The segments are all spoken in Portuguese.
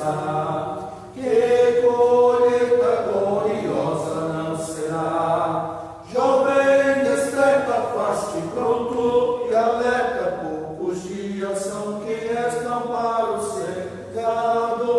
está, que colheita gloriosa não será. Jovem, desperta, faz-te pronto e alerta, poucos dias são que restam para o cercado.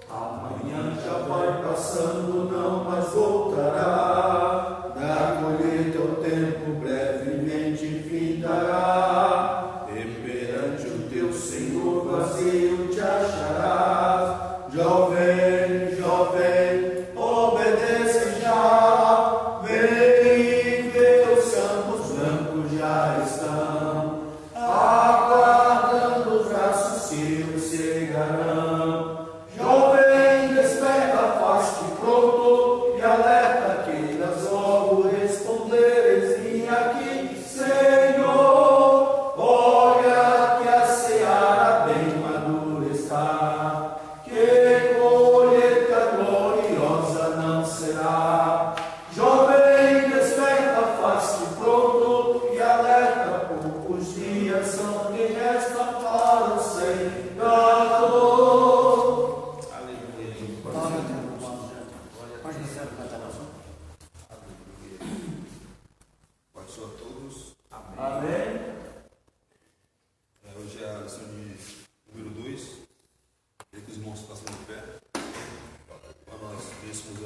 Amanhã já vai passando, não mais voltará. Da colheita o tempo brevemente findará. E perante o teu Senhor vazio te acharás. Jovem, jovem, obedece já. Vem ver os campos brancos já estão, aguardando os braços que os cegarão. Jovem, desperta, faz-te pronto e alerta, queiras logo responderes, vim aqui, Senhor. Olha que a seara bem madura está, que colheita gloriosa não será. Jovem, desperta, faz-te pronto e alerta, poucos dias são que restam para o cercado. Pode ser a todos. Amém. Hoje é a lição de número 2. Queria que os irmãos façam de pé para nós lêssemos a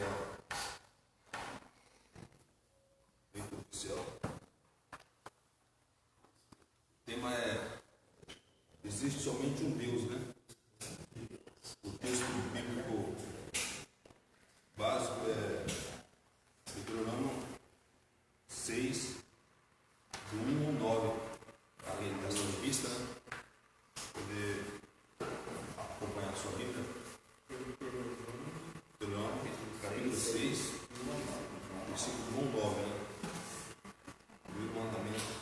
leitura oficial. O tema é: existe somente um Deus, né? O texto bíblico básico é Deuteronômio 6, do 1 ao 9. A realização de vista, né? Poder acompanhar a sua Bíblia. Deuteronômio, capítulo 6, versículo 1 ao 9. Né? O primeiro mandamento: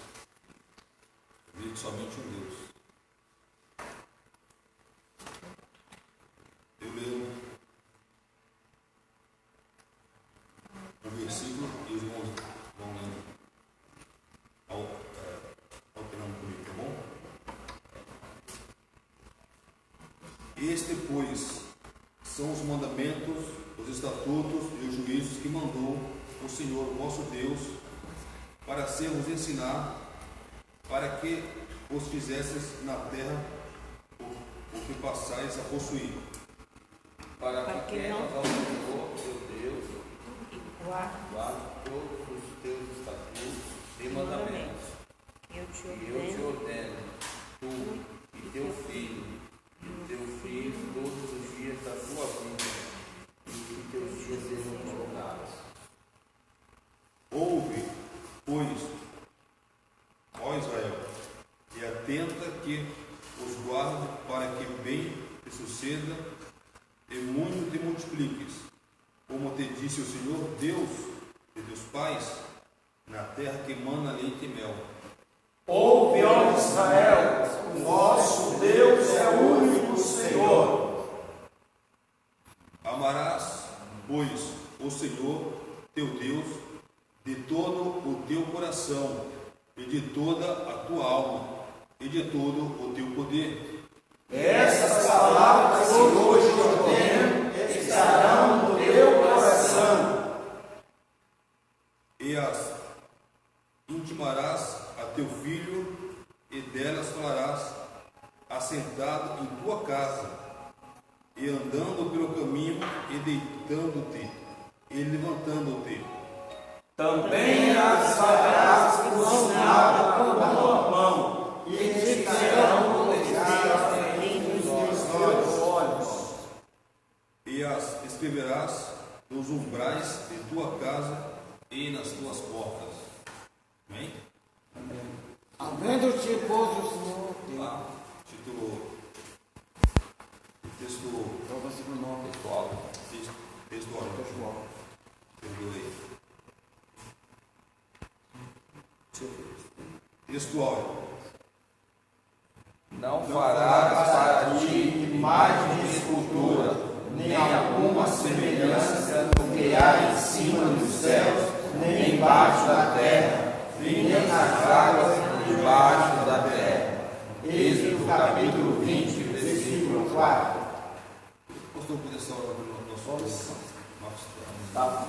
existe somente um Deus. Eu leio o versículo e os irmãos vão lendo alternando comigo, tá bom? Este, pois, são os mandamentos, os estatutos e os juízos que mandou o Senhor, o vosso Deus, para se vos ensinar, para que os fizesses na terra o que passais a possuir. Para que não ao Senhor teu Deus guarde todos os teus estatutos e mandamentos que eu te ordeno, tu e teu filho todos os dias da tua vida, e que teus dias sejam prolongados. Ouve, pois, ó Israel, e atenta que os guarde, para que bem te suceda e muito te multipliques, como te disse o Senhor Deus de teus pais, na terra que mana leite e mel. Ouve, ó Israel, o vosso Deus é o único Senhor. Amarás, pois, o Senhor teu Deus de todo o teu coração e de toda a tua alma e de todo o teu poder. Essas palavras que hoje te ordeno estarão no teu coração. E as intimarás a teu filho, e delas falarás, assentado em tua casa, e andando pelo caminho, e deitando-te, e levantando-te. Também as farás ensinada com a tua mão, e te serão colocadas entre os teus olhos. E as escreverás nos umbrais de tua casa e nas tuas portas. Amém? Havendo-te, pois, o Senhor Lá, título, texto é o versículo 9. textual. Perdoei. Textual. Não farás para ti imagem de escultura, nem alguma semelhança do que há em cima dos céus, nem embaixo da terra, nem nas águas debaixo da terra. Êxodo capítulo 20, versículo 4. pastor poder estar orando pelo nosso Tá.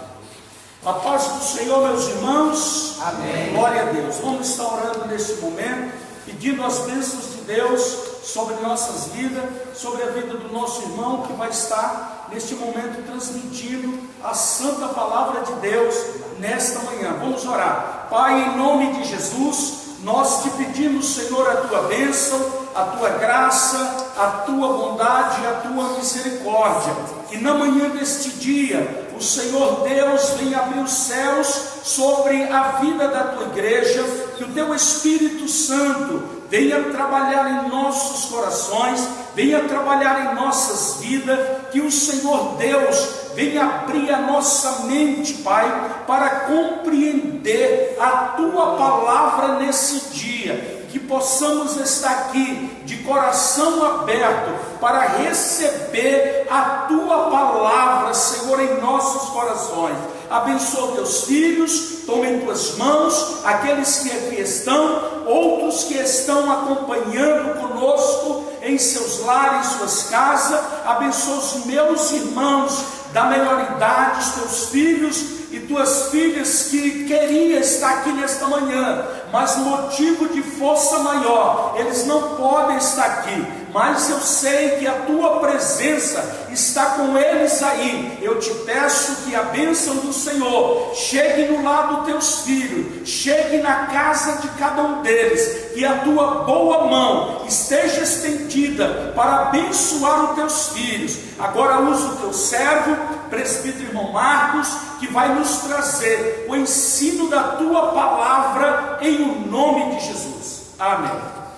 A paz do Senhor, meus irmãos. Amém. Glória a Deus. Vamos estar orando neste momento, pedindo as bênçãos de Deus sobre nossas vidas, sobre a vida do nosso irmão que vai estar neste momento transmitindo a santa palavra de Deus nesta manhã. Vamos orar. Pai, em nome de Jesus, nós te pedimos, Senhor, a tua bênção, a tua graça, a tua bondade e a tua misericórdia. Que na manhã deste dia, o Senhor Deus venha abrir os céus sobre a vida da tua igreja, que o teu Espírito Santo venha trabalhar em nossos corações, venha trabalhar em nossas vidas, que o Senhor Deus venha abrir a nossa mente, Pai, para compreender a tua palavra nesse dia, que possamos estar aqui de coração aberto para receber a tua palavra, Senhor, em nossos corações. Abençoa teus filhos, toma em tuas mãos aqueles que aqui estão, outros que estão acompanhando conosco em seus lares, suas casas. Abençoa os meus irmãos da melhor idade, os teus filhos e tuas filhas que queriam estar aqui nesta manhã, mas motivo de força maior, eles não podem estar aqui, mas eu sei que a tua presença está com eles aí. Eu te peço que a bênção do Senhor chegue no lar dos teus filhos, chegue na casa de cada um deles, que a tua boa mão esteja estendida para abençoar os teus filhos. Agora usa o teu servo, presbítero irmão Marcos, que vai nos trazer o ensino da tua palavra em o nome de Jesus. Amém.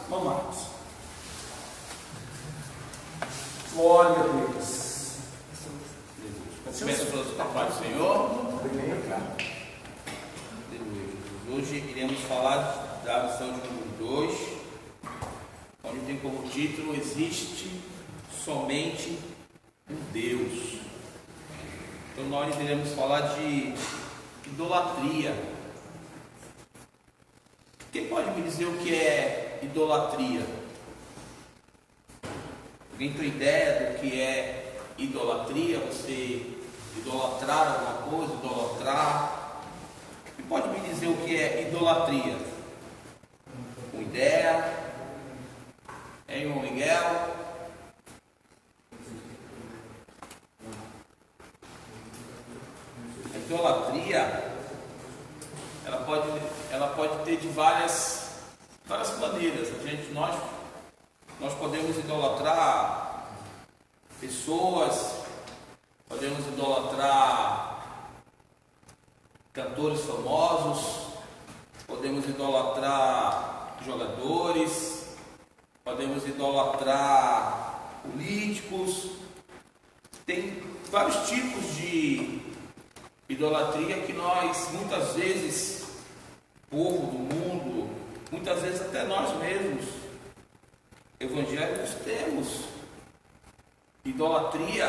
Irmão Marcos. Glória a Deus. Começa pela paz do Senhor. Hoje iremos falar da lição de número 2, onde tem como título: Existe somente um Deus. Então nós iremos falar de idolatria. Quem pode me dizer o que é idolatria? Alguém tem ideia do que é idolatria? Você idolatrar alguma coisa, idolatrar? Quem pode me dizer o que é idolatria? Uma ideia? Irmão Miguel? A idolatria, ela pode ter de várias maneiras. Nós podemos idolatrar pessoas, podemos idolatrar cantores famosos, podemos idolatrar jogadores, podemos idolatrar políticos. Tem vários tipos de idolatria que nós, muitas vezes, povo do mundo, muitas vezes até nós mesmos, evangélicos, temos. Idolatria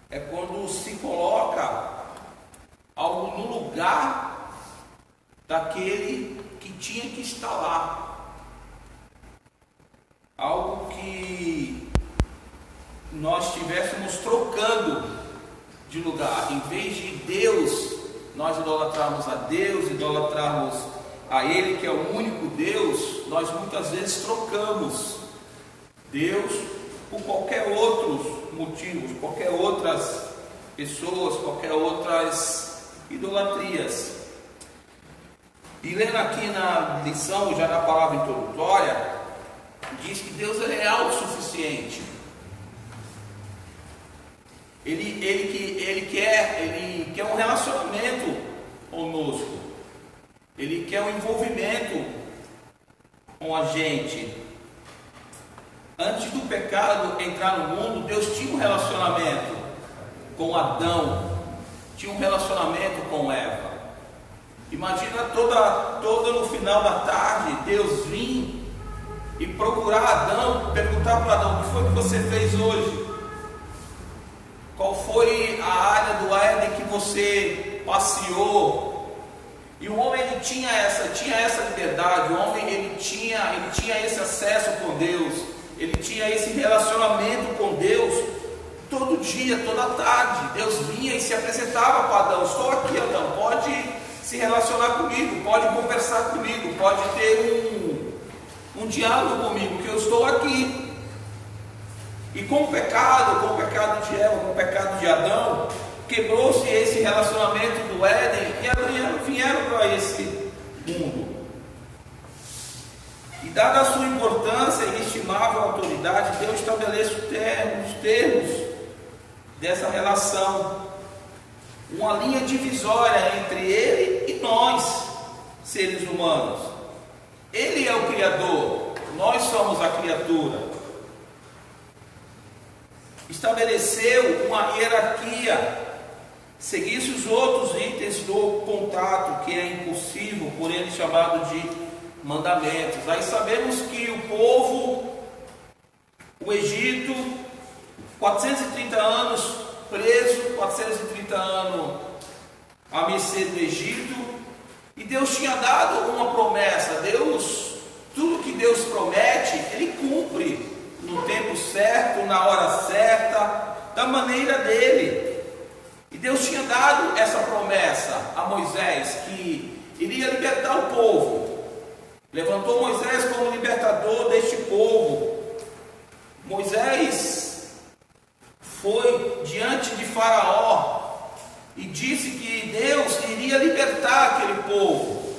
é quando se coloca algo no lugar daquele que tinha que estar lá, algo que nós estivéssemos trocando de lugar. Em vez de Deus, nós idolatrarmos a Deus, idolatrarmos a Ele, que é o único Deus, nós muitas vezes trocamos Deus por qualquer outros motivos, qualquer outras pessoas, qualquer outras idolatrias. E lendo aqui na lição, já na palavra introdutória, diz que Deus é autossuficiente. Ele quer um relacionamento conosco. Ele quer um envolvimento com a gente. Antes do pecado entrar no mundo, Deus tinha um relacionamento com Adão, tinha um relacionamento com Eva. Imagina toda no final da tarde, Deus vir e procurar Adão, perguntar para Adão: o que foi que você fez hoje? Qual foi a área do Éden que você passeou? E o homem ele tinha essa liberdade. O homem ele tinha esse acesso com Deus. Ele tinha esse relacionamento com Deus todo todo dia, toda tarde. Deus vinha e se apresentava para Adão: estou aqui, Adão, pode se relacionar comigo, pode conversar comigo, pode ter um diálogo comigo, que eu estou aqui. E com o pecado de Eva, com o pecado de Adão, quebrou-se esse relacionamento do Éden e vieram para esse mundo. E dada a sua importância e inestimável autoridade, Deus estabelece os termos dessa relação, uma linha divisória entre Ele e nós, seres humanos. Ele é o Criador, nós somos a criatura. Estabeleceu uma hierarquia, seguisse os outros itens do contrato, que é impossível, por ele chamado de mandamentos. Aí sabemos que o povo, o Egito, 430 anos preso, 430 anos à mercê do Egito, e Deus tinha dado uma promessa. Tudo que Deus promete, Ele cumpre no tempo certo, na hora certa, da maneira dele. E Deus tinha dado essa promessa a Moisés, que iria libertar o povo. Levantou Moisés como libertador deste povo. Moisés foi diante de Faraó e disse que Deus iria libertar aquele povo.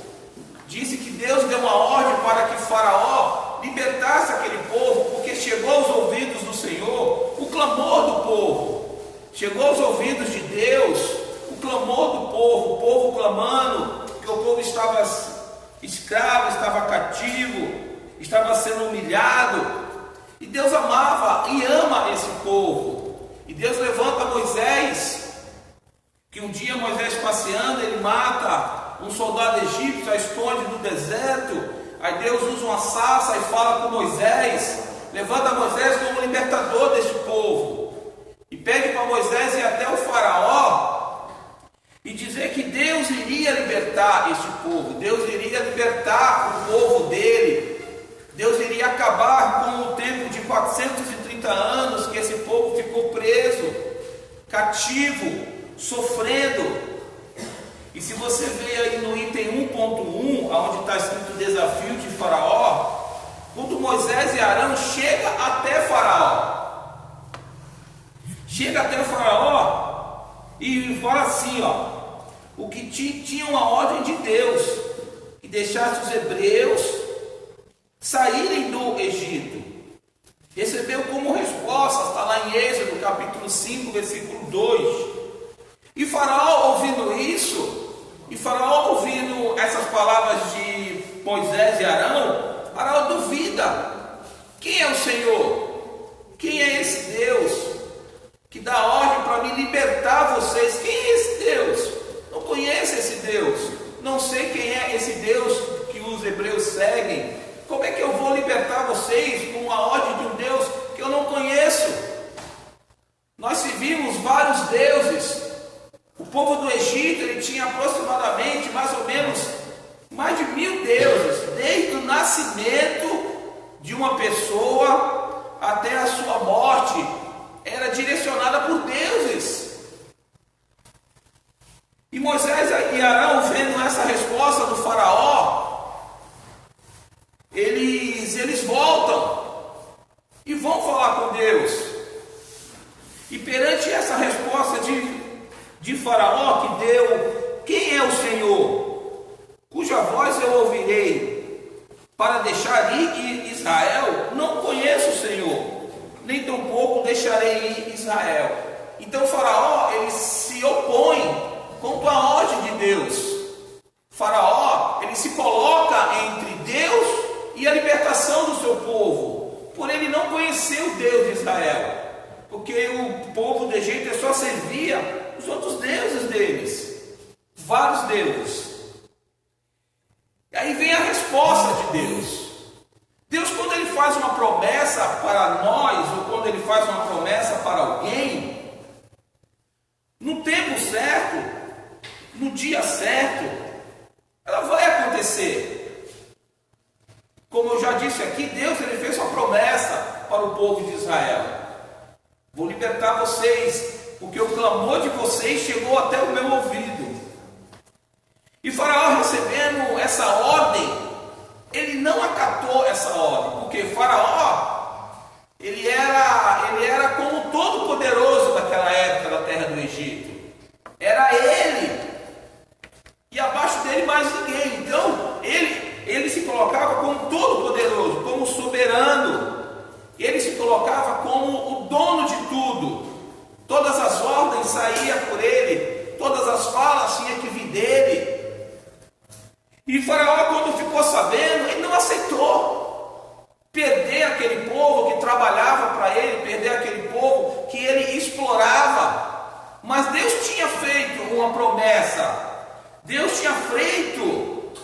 Disse que Deus deu uma ordem para que Faraó libertasse aquele povo, porque chegou aos ouvidos do Senhor o clamor do povo. Chegou aos ouvidos de Deus o clamor do povo, o povo clamando que o povo estava escravo, estava cativo, estava sendo humilhado, e Deus amava e ama esse povo. E Deus levanta Moisés, que um dia Moisés passeando, ele mata um soldado egípcio, a esconde no deserto. Aí Deus usa uma sarça e fala com Moisés, levanta Moisés como libertador deste povo, e pede para Moisés ir até o Faraó e dizer que Deus iria libertar este povo, Deus iria libertar o povo dele, Deus iria acabar com o tempo de 430 anos que esse povo ficou preso, cativo, sofrendo. E se você vê aí no item 1.1, onde está escrito desafio de Faraó, quando Moisés e Arão chegam até Faraó, e fala assim, o que tinha uma ordem de Deus, que deixasse os hebreus saírem do Egito. Recebeu como resposta, está lá em Êxodo capítulo 5, versículo 2. E Faraó ouvindo isso, essas palavras de Moisés e Arão, Faraó duvida: quem é o Senhor? Quem é esse Deus que dá ordem para me libertar vocês? Quem é esse Deus? Não conheço esse Deus, não sei quem é esse Deus que os hebreus seguem. Como é que eu vou libertar vocês com a ordem de um Deus que eu não conheço? Nós servimos vários deuses. O povo do Egito, ele tinha aproximadamente, mais ou menos, mais de 1000 deuses, desde o nascimento de uma pessoa até a sua morte, era direcionada por deuses. E Moisés e Arão, vendo essa resposta do Faraó, eles voltam e vão falar com Deus. E perante essa resposta de Faraó, que deu: quem é o Senhor, cuja voz eu ouvirei para deixar ir Israel? Não conheço o Senhor, nem tampouco deixarei ir Israel. Então Faraó, ele se opõe contra a ordem de Deus. Faraó, ele se coloca entre Deus e a libertação do seu povo, por ele não conhecer o Deus de Israel, porque o povo do Egito só servia os outros deuses deles, vários deuses. E aí vem a resposta de Deus. Deus, quando ele faz uma promessa para nós, ou quando ele faz uma promessa para alguém, no tempo certo, no dia certo, ela vai acontecer. Como eu já disse aqui, Deus, ele fez uma promessa para o povo de Israel. Vou libertar vocês, porque o clamor de vocês chegou até o meu ouvido. E Faraó, recebendo essa ordem, ele não acatou essa ordem, porque Faraó, ele era como o todo-poderoso daquela época da terra do Egito. Era ele, e abaixo dele mais ninguém. Então, ele se colocava como todo-poderoso, como soberano. Ele se colocava como o dono de tudo. Todas as ordens saíam por ele, todas as falas tinham que vir dele. E Faraó, quando ficou sabendo, ele não aceitou perder aquele povo que trabalhava para ele, perder aquele povo que ele explorava. Mas Deus tinha feito uma promessa. Deus tinha feito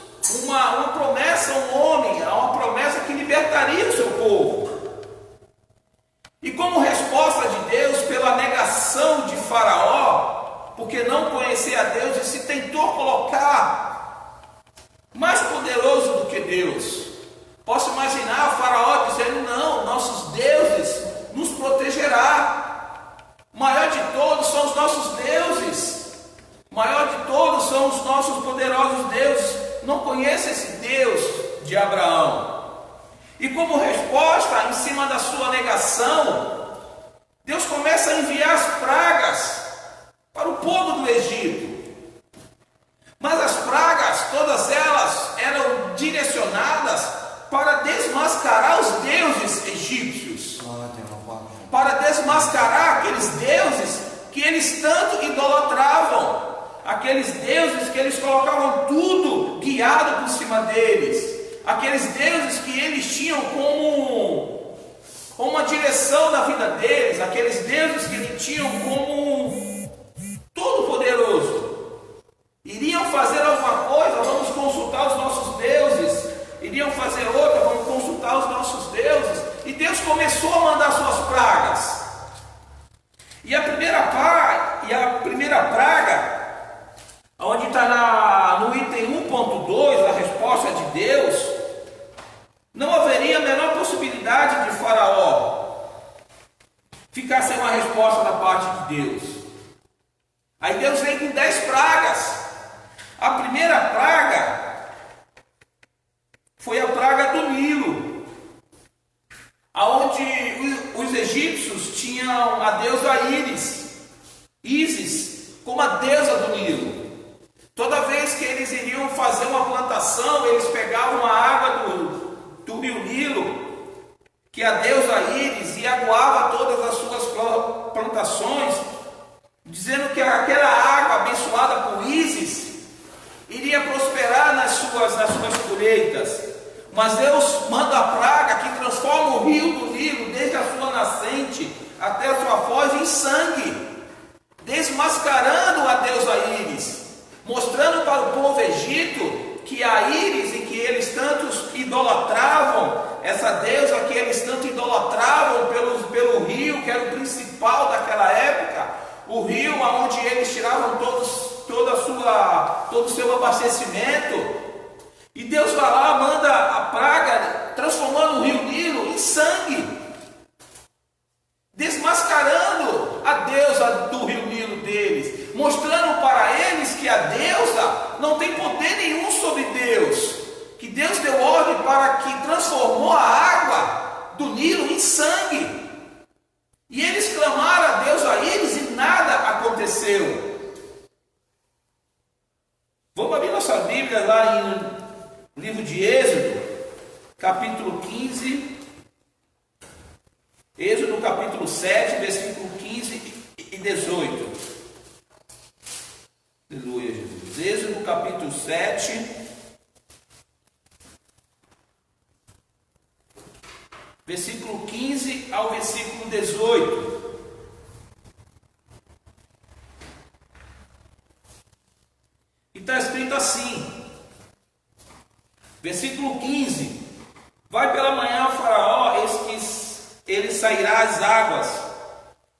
uma promessa a um homem, uma promessa que libertaria o seu povo. E como resposta de Deus pela negação de Faraó, porque não conhecia a Deus e se tentou colocar mais poderoso do que Deus. Posso imaginar Faraó dizendo: não, nossos deuses nos protegerá. Maior de todos são os nossos deuses. Maior de todos são os nossos poderosos deuses. Não conhece esse Deus de Abraão. E como resposta, em cima da sua negação, Deus começa a enviar as pragas para o povo do Egito. Mas as pragas, todas elas eram direcionadas para desmascarar os deuses egípcios. Para desmascarar aqueles deuses que eles tanto idolatravam. Aqueles deuses que eles colocavam tudo guiado por cima deles. Aqueles deuses que eles tinham como uma direção da vida deles. Aqueles deuses que eles tinham como todo-poderoso. Iriam fazer alguma coisa, vamos consultar os nossos deuses. Iriam fazer outra, vamos consultar os nossos deuses. E Deus começou a mandar suas pragas. E a primeira praga, onde está no item 1.2, a resposta de Deus, não haveria a menor possibilidade de Faraó ficar sem uma resposta da parte de Deus. Aí Deus vem com 10 pragas. A primeira praga foi a praga do Nilo, aonde os egípcios tinham a deusa Ísis como a deusa do Nilo. Toda vez que eles iriam fazer uma plantação, eles pegavam a água do rio Nilo, que a deusa Íris, e aguava todas as suas plantações, dizendo que aquela água abençoada por Ísis iria prosperar nas suas colheitas. Mas Deus manda a praga que transforma o rio do Nilo, desde a sua nascente até a sua foz, em sangue, desmascarando a deusa Íris, mostrando para o povo egito que a Íris, em que eles tantos idolatravam, essa deusa que eles tanto idolatravam pelo rio, que era o principal daquela época, o rio onde eles tiravam todo o seu abastecimento. E Deus vai lá, manda a praga, transformando o rio Nilo em sangue, desmascarando a deusa do rio Nilo deles, mostrando para eles que a deusa não tem poder nenhum sobre Deus, que Deus deu ordem para que transformou a água do Nilo em sangue. E eles clamaram a Deus a eles e nada aconteceu. Vamos abrir nossa Bíblia lá no livro de Êxodo, capítulo 15. Êxodo capítulo 7, versículo 15 e 18. Aleluia, Jesus. Êxodo capítulo 7, versículo 15 ao versículo 18. E está escrito assim, versículo 15: vai pela manhã, Faraó, eis que ele sairá às águas,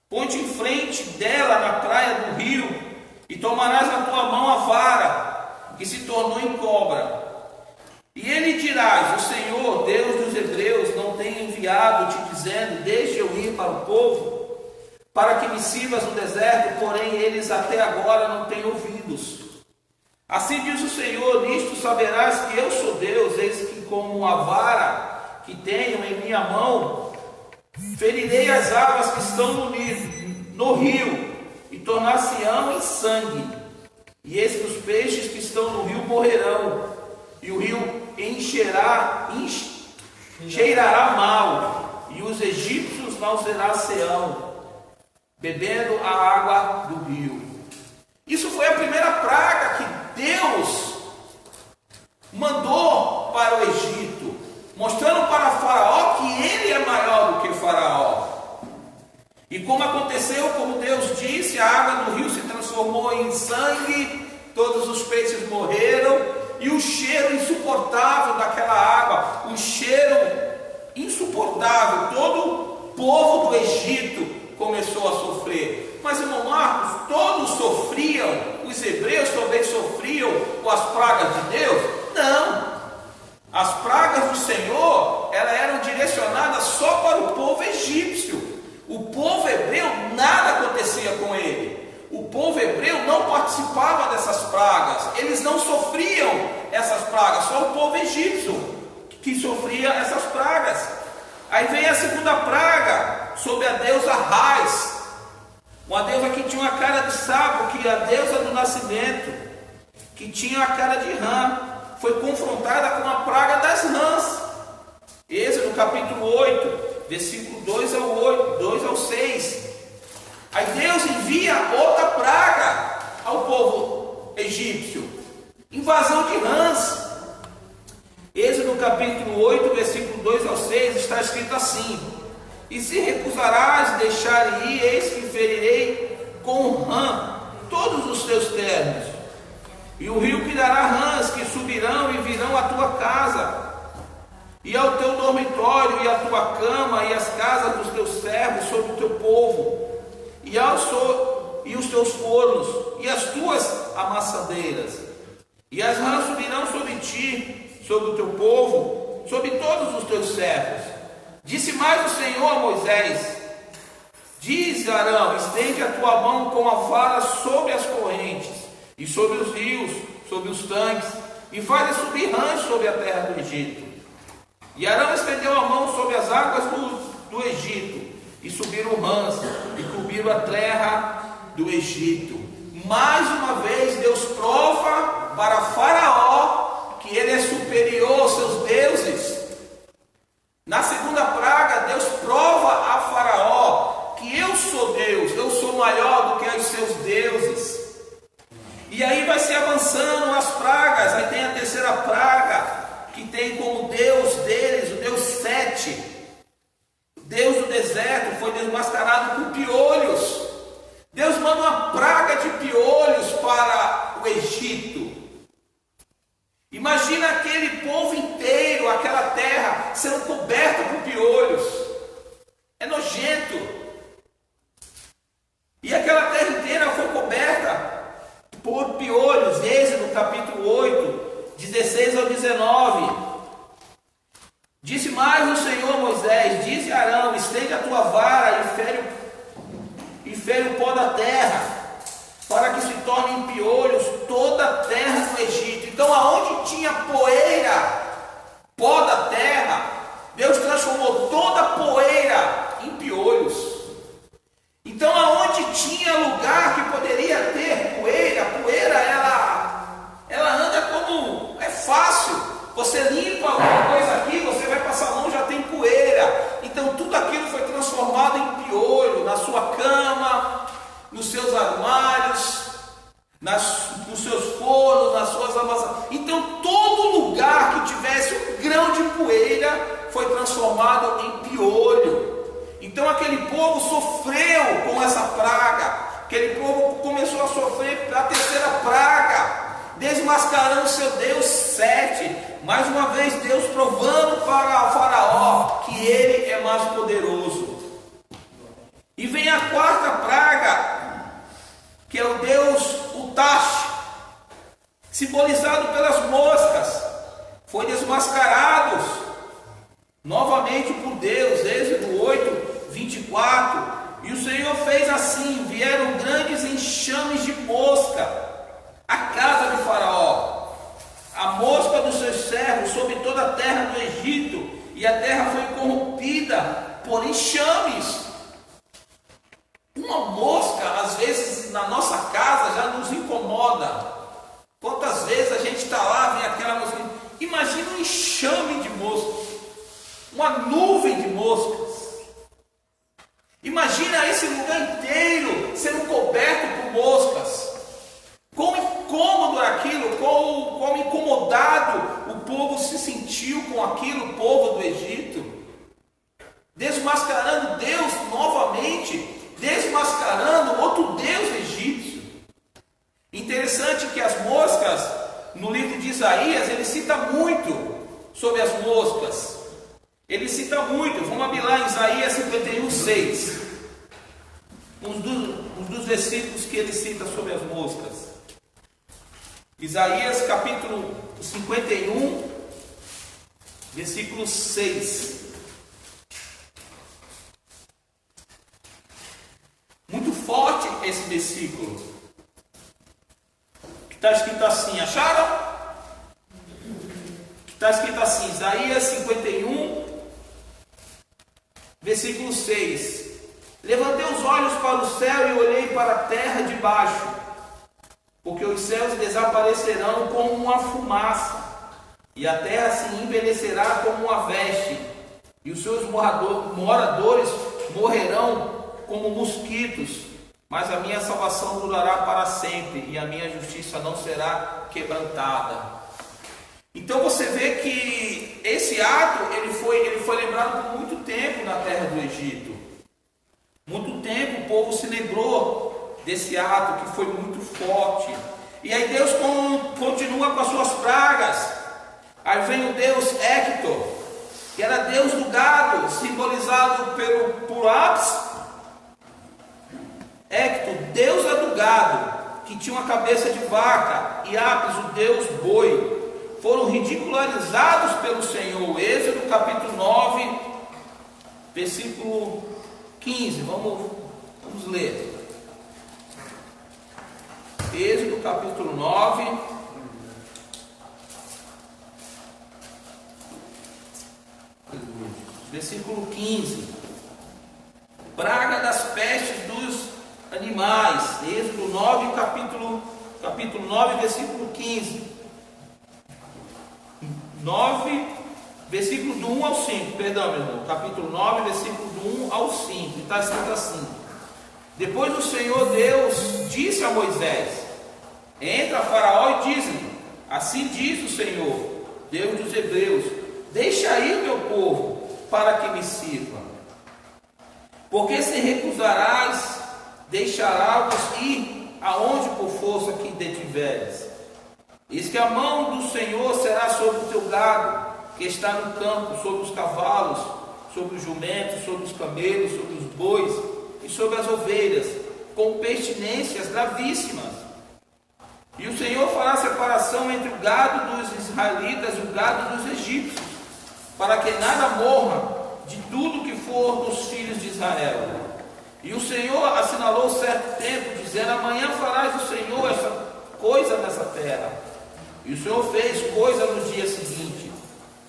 põe-te em frente dela na praia do rio, e tomarás na tua mão a vara, que se tornou em cobra. E ele dirás: o Senhor, Deus dos Hebreus, não tem enviado te dizendo, deixe eu ir para o povo? para que me sirvas no deserto, porém eles até agora não têm ouvidos. Assim diz o Senhor, nisto saberás que eu sou Deus, eis que como a vara que tenho em minha mão, ferirei as águas que estão no rio, e tornar-se-ão em sangue. E eis que os peixes que estão no rio morrerão, e o rio cheirará mal, e os egípcios nausear-se-ão, bebendo a água do rio. Isso foi a primeira praga que Deus mandou para o Egito, mostrando para Faraó que ele é maior do que Faraó. E como aconteceu, como Deus disse, a água do rio se transformou em sangue, todos os peixes morreram, e o cheiro insuportável daquela água, o cheiro insuportável, todo o povo do Egito começou a sofrer. Mas, irmão Marcos, todos sofriam, os hebreus também sofriam com as pragas de Deus? Não. As pragas do Senhor, elas eram direcionadas só para o povo egípcio. O povo hebreu, nada acontecia com ele. O povo hebreu não participava dessas pragas, eles não sofriam essas pragas, só o povo egípcio que sofria essas pragas. Aí vem a segunda praga, sobre a deusa Rás, uma deusa que tinha uma cara de sapo, que é a deusa do nascimento, que tinha a cara de rã, foi confrontada com a praga das rãs. Êxodo capítulo 8, versículo 2 ao 6. Aí Deus envia outra praga ao povo egípcio, invasão de rãs. Êxodo capítulo 8, versículo 2 ao 6, está escrito assim: e se recusarás deixar ir, eis que ferirei com rã todos os teus termos, e o rio criará rãs que subirão e virão à tua casa, e ao teu dormitório, e à tua cama, e às casas dos teus servos, sobre o teu povo, e os teus fornos, e as tuas amassadeiras, e as rãs subirão sobre ti, sobre o teu povo, sobre todos os teus servos. Disse mais o Senhor a Moisés: diz Arão, estende a tua mão com a vara sobre as correntes, e sobre os rios, sobre os tanques, e faz subir rãs sobre a terra do Egito. E Arão estendeu a mão sobre as águas do Egito, e subiram rãs, e cobriram a terra do Egito. Mais uma vez Deus prova para Faraó que ele é superior aos seus deuses. Na segunda praga, Deus prova a Faraó que eu sou Deus, eu sou maior do que os seus deuses. E aí vai se avançando as pragas. Aí tem a terceira praga, que tem como Deus deles, o Deus Sete, Deus do deserto, foi desmascarado por piolhos. Deus manda uma praga de piolhos para o Egito. Imagina aquele povo inteiro, aquela terra sendo coberta por piolhos. É nojento. E aquela terra inteira foi coberta por piolhos. Êxodo capítulo 8, 16 ao 19. Disse mais o Senhor a Moisés: disse a Arão, estende a tua vara e fere o pó da terra, para que se torne em piolhos toda a terra do Egito. Então, aonde tinha poeira, pó da terra, Deus transformou toda a poeira em piolhos. Então, aonde tinha lugar que poderia ter poeira, a poeira ela anda como é fácil. Você limpa alguma coisa aqui, você vai passar a mão, já tem poeira. Então tudo aquilo foi transformado em piolho, na sua cama, nos seus armários, nos seus fornos, nas suas amassadas. Então todo lugar que tivesse um grão de poeira foi transformado em piolho. Então aquele povo sofreu com essa praga. Aquele povo começou a sofrer a terceira praga, desmascarando seu Deus Sete. Mais uma vez Deus provando para o Faraó que ele é mais poderoso. E vem a quarta praga, que é o Deus Utash, simbolizado pelas moscas. Foi desmascarado novamente por Deus. Êxodo 8, 24. E o Senhor fez assim: vieram grandes enxames de mosca à casa de Faraó, a mosca dos seus servos sobre toda a terra do Egito, e a terra foi corrompida por enxames. Uma mosca, às vezes, na nossa casa já nos incomoda. Quantas vezes a gente está lá, vem aquela mosca. Imagina um enxame de moscas, uma nuvem de moscas. Imagina esse lugar inteiro sendo coberto por moscas. Quão incômodo é aquilo, quão incomodado o povo se sentiu com aquilo, o povo do Egito. Desmascarando Deus novamente, desmascarando outro Deus egípcio. Interessante que as moscas, no livro de Isaías, ele cita muito sobre as moscas. Ele cita muito. Vamos abrir lá em Isaías 51:6. Um dos versículos que ele cita sobre as moscas. Isaías capítulo 51, versículo 6. Muito forte esse versículo. Que está escrito assim, acharam? Que está escrito assim, Isaías 51, versículo 6. Levantei os olhos para o céu e olhei para a terra de baixo, porque os céus desaparecerão como uma fumaça, e a terra se envelhecerá como uma veste, e os seus moradores morrerão como mosquitos, mas a minha salvação durará para sempre, e a minha justiça não será quebrantada. Então você vê que esse ato ele foi lembrado por muito tempo na terra do Egito. Muito tempo o povo se lembrou desse ato que foi muito forte. E aí Deus continua com as suas pragas. Aí vem o Deus Hector, que era Deus do gado, simbolizado por Apis. Hector, Deus é do gado, que tinha uma cabeça de vaca, e Apis, o Deus boi, foram ridicularizados pelo Senhor. Êxodo capítulo 9, versículo 15, vamos ler. Êxodo capítulo 9, versículo 15. Praga das pestes dos animais. Êxodo 9, capítulo 9, versículo 15. 9, versículo do 1 ao 5, perdão, meu irmão, capítulo 9, versículo do 1 ao 5, está escrito assim: depois o Senhor Deus disse a Moisés: entra a Faraó e diz-lhe, assim diz o Senhor, Deus dos Hebreus, deixa ir o meu povo, para que me sirva. Porque se recusarás, deixarás ir aonde por força que detiveres. Eis que a mão do Senhor será sobre o teu gado, que está no campo, sobre os cavalos, sobre os jumentos, sobre os camelos, sobre os bois e sobre as ovelhas, com pestilências gravíssimas. E o Senhor fará separação entre o gado dos israelitas e o gado dos egípcios, para que nada morra de tudo que for dos filhos de Israel. E o Senhor assinalou certo tempo, dizendo: amanhã farás o Senhor essa coisa nessa terra. E o Senhor fez coisa no dia seguinte,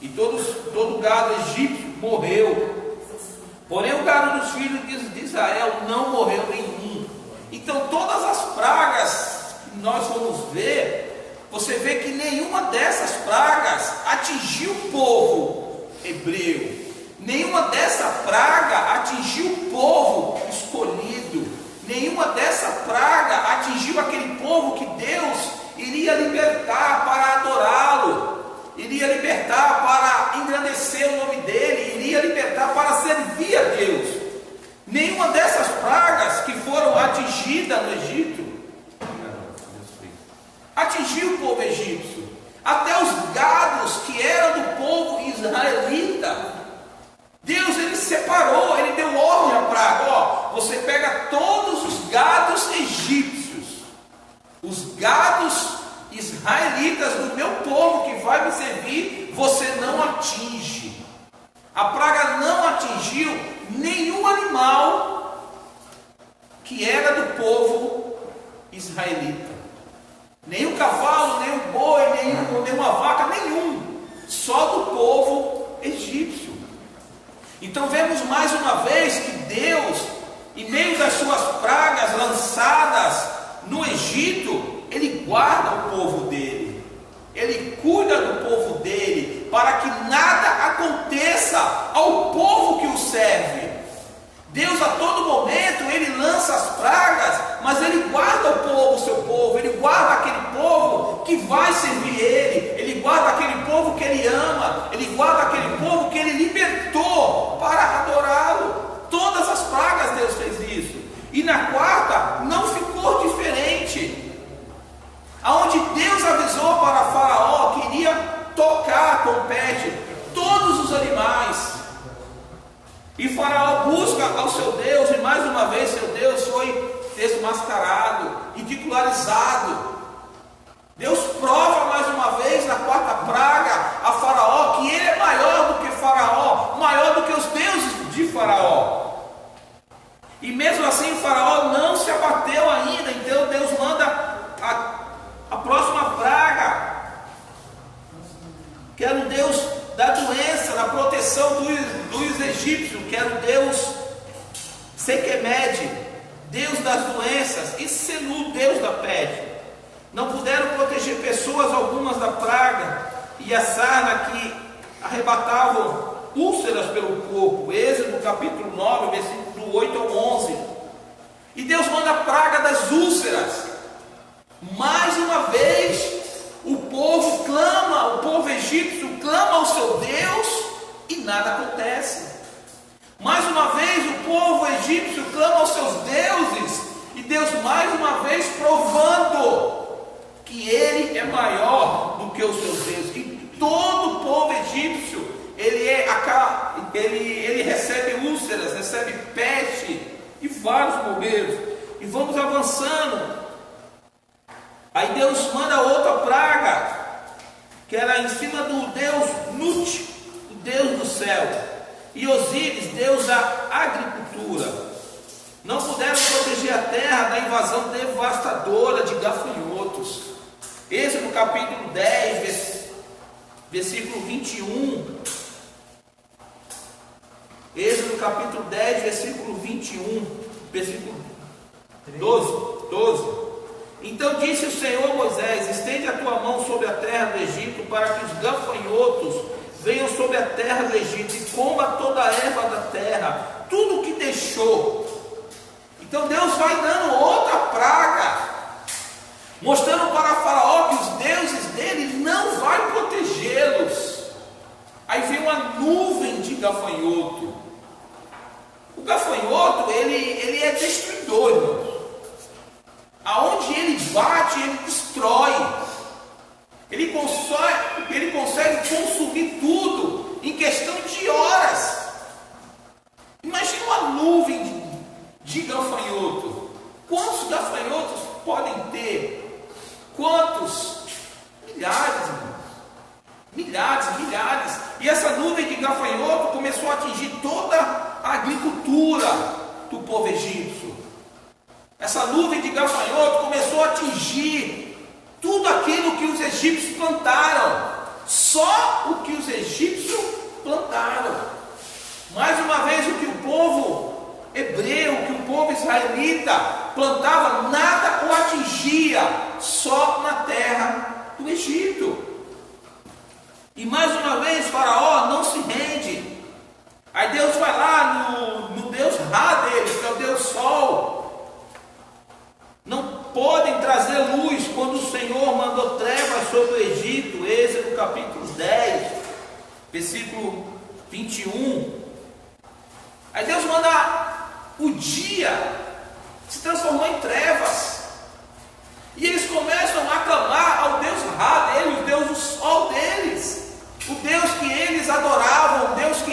e todo o gado egípcio morreu. Porém o gado dos filhos de Israel não morreu nenhum. Então todas as pragas que nós vamos ver, você vê que nenhuma dessas pragas atingiu o povo hebreu. Nenhuma dessa praga atingiu o povo escolhido. Nenhuma dessa praga atingiu aquele povo que Deus iria libertar para adorá-lo, iria libertar para engrandecer o nome dele, iria libertar para servir a Deus. Nenhuma dessas pragas que foram atingidas no Egito atingiu o povo egípcio. Até os gados que eram do povo israelita, Deus ele separou, ele deu ordem à praga: ó, você pega todos os gados egípcios, os gados israelitas do meu povo que vai me servir, você não atinge. A praga não atingiu nenhum animal que era do povo israelita. Nem o cavalo, nem o boi, nem uma vaca, nenhum. Só do povo egípcio. Então vemos mais uma vez que Deus, em meio das suas pragas lançadas no Egito, Ele guarda o povo dele. Ele cuida do povo dele, para que nada aconteça ao povo que o serve. Deus a todo momento, Ele lança as pragas, mas Ele guarda o povo, seu povo. Ele guarda aquele povo que vai servir Ele guarda aquele povo que Ele ama, Ele guarda aquele povo que Ele libertou para adorá-lo. Todas as pragas Deus fez isso. E na quarta não ficou diferente. Aonde Deus avisou para Faraó que iria tocar com o pé todos os animais. E Faraó busca ao seu Deus, e mais uma vez seu Deus foi desmascarado, ridicularizado. Deus prova mais uma vez na quarta praga a Faraó que ele é maior do que Faraó, maior do que os deuses de Faraó. E mesmo assim o Faraó não se abateu ainda. Então Deus manda a próxima praga, que era o Deus da doença, da proteção dos egípcios, que era o Deus Sequemede, Deus das doenças, e Senu, Deus da peste. Não puderam proteger pessoas algumas da praga e a sarna que arrebatavam úlceras pelo corpo. Êxodo capítulo 9, versículo 8 ao 11. E Deus manda a praga das úlceras. Mais uma vez o povo clama, o povo egípcio clama ao seu Deus e nada acontece. Mais uma vez o povo egípcio clama aos seus deuses e Deus mais uma vez provando que Ele é maior do que os seus deuses. E todo o povo egípcio ele recebe úlceras, recebe peste e vários morreram. E vamos avançando. Aí Deus manda outra praga, que era em cima do deus Nut, o deus do céu, e Osíris, deus da agricultura. Não puderam proteger a terra da invasão devastadora de gafanhotos. Êxodo capítulo 10, versículo 21. Êxodo capítulo 10, versículo 21, versículo 12. Então disse o Senhor a Moisés: estende a tua mão sobre a terra do Egito, para que os gafanhotos venham sobre a terra do Egito e coma toda a erva da terra, tudo que deixou. Então Deus vai dando outra praga, mostrando para Faraó que os deuses dele não vai protegê-los. Aí vem uma nuvem de gafanhoto. O gafanhoto, ele é destruidor, irmãos. Aonde ele bate, ele destrói. Ele consegue consumir tudo em questão de horas. Imagina uma nuvem de gafanhoto. Quantos gafanhotos podem ter? Quantos? Milhares, irmãos. Milhares. E essa nuvem de gafanhoto começou a atingir toda a agricultura do povo egípcio. Essa nuvem de gafanhoto começou a atingir tudo aquilo que os egípcios plantaram. Só o que os egípcios plantaram. Mais uma vez, o que o povo hebreu, o que o povo israelita plantava, nada o atingia, só na terra do Egito. E mais uma vez, Faraó não se rende. Aí Deus vai lá no Deus Ra deles, que é o Deus Sol. Não podem trazer luz quando o Senhor mandou trevas sobre o Egito. Êxodo capítulo 10, versículo 21. Aí Deus manda o dia, se transformou em trevas. E eles começam a clamar ao Deus Ra deles, o Deus do sol deles, o Deus que eles adoravam, o Deus que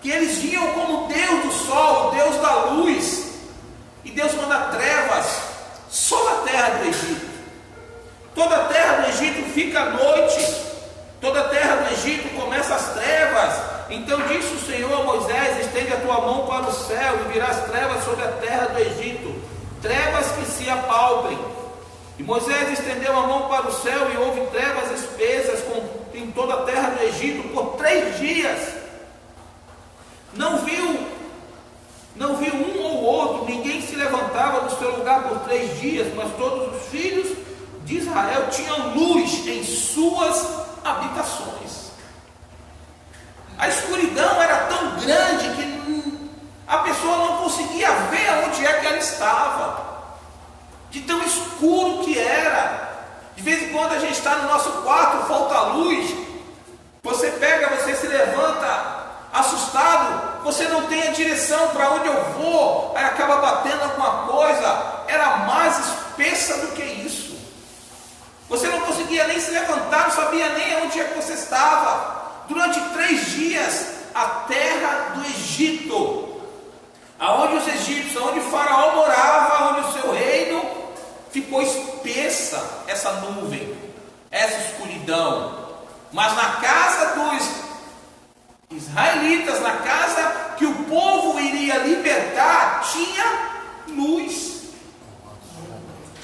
eles viam como Deus do sol, o Deus da luz. E Deus manda trevas só na terra do Egito. Toda a terra do Egito fica à noite. Toda a terra do Egito começa as trevas. Então disse o Senhor a Moisés: estende a tua mão para o céu e virás trevas sobre a terra do Egito, trevas que se apalpem. E Moisés estendeu a mão para o céu e houve trevas espessas em toda a terra do Egito por 3 dias. Não viu um ou outro, ninguém se levantava do seu lugar por 3 dias, mas todos os filhos de Israel tinham luz em suas habitações. A escuridão era tão grande que a pessoa não conseguia ver onde é que ela estava, de tão escuro que era. De vez em quando a gente está no nosso quarto, falta luz, você se levanta assustado, você não tem a direção para onde eu vou, aí acaba batendo alguma coisa. Era mais espessa do que isso. Você não conseguia nem se levantar, não sabia nem onde é que você estava. Durante 3 dias, a terra do Egito, aonde os egípcios, onde Faraó morava, onde o seu reino, ficou espessa essa nuvem, essa escuridão. Mas na casa dos israelitas, na casa que o povo iria libertar, tinha luz,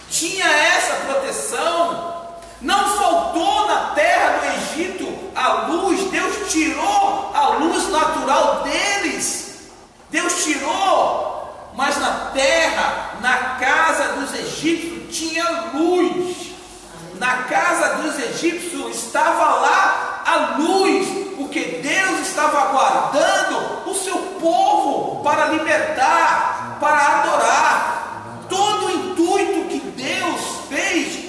tinha essa proteção. Não faltou na terra do Egito a luz. Deus tirou a luz natural deles, Deus tirou, mas na terra, na casa dos egípcios tinha luz. Na casa dos egípcios estava lá a luz, porque Deus estava aguardando o seu povo para libertar, para adorar. Todo o intuito que Deus fez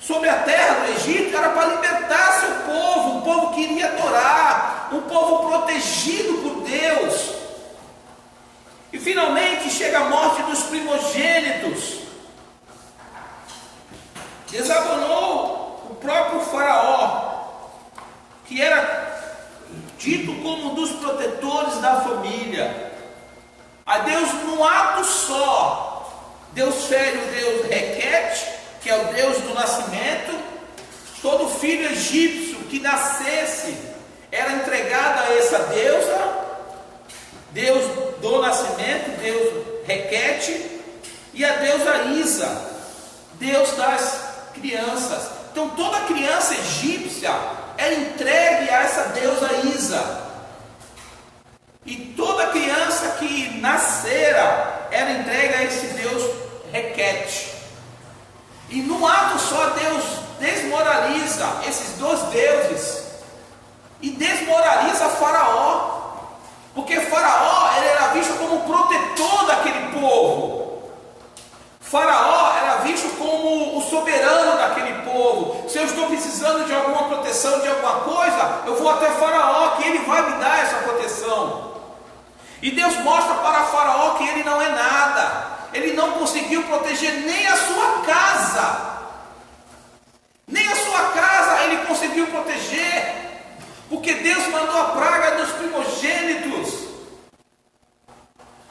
sobre a terra do Egito era para libertar seu povo, um povo que iria adorar, um povo protegido por Deus. E finalmente chega a morte dos primogênitos. Desabonou o próprio Faraó, que era dito como um dos protetores da família. A Deus, num ato só, Deus fere o Deus Requete, que é o Deus do nascimento. Todo filho egípcio que nascesse era entregado a essa deusa, Deus do nascimento, Deus Requete, e a deusa Isa, Deus das crianças. Então toda criança egípcia era entregue a essa deusa Isa, e toda criança que nascera era entregue a esse Deus Requete. E num ato só Deus desmoraliza esses 2 deuses e desmoraliza Faraó, porque Faraó ele era visto como protetor daquele povo. Faraó era visto como o soberano daquele povo. Se eu estou precisando de alguma proteção, de alguma coisa, eu vou até Faraó, que ele vai me dar essa proteção. E Deus mostra para Faraó que ele não é nada. Ele não conseguiu proteger nem a sua casa. Nem a sua casa ele conseguiu proteger, porque Deus mandou a praga dos primogênitos.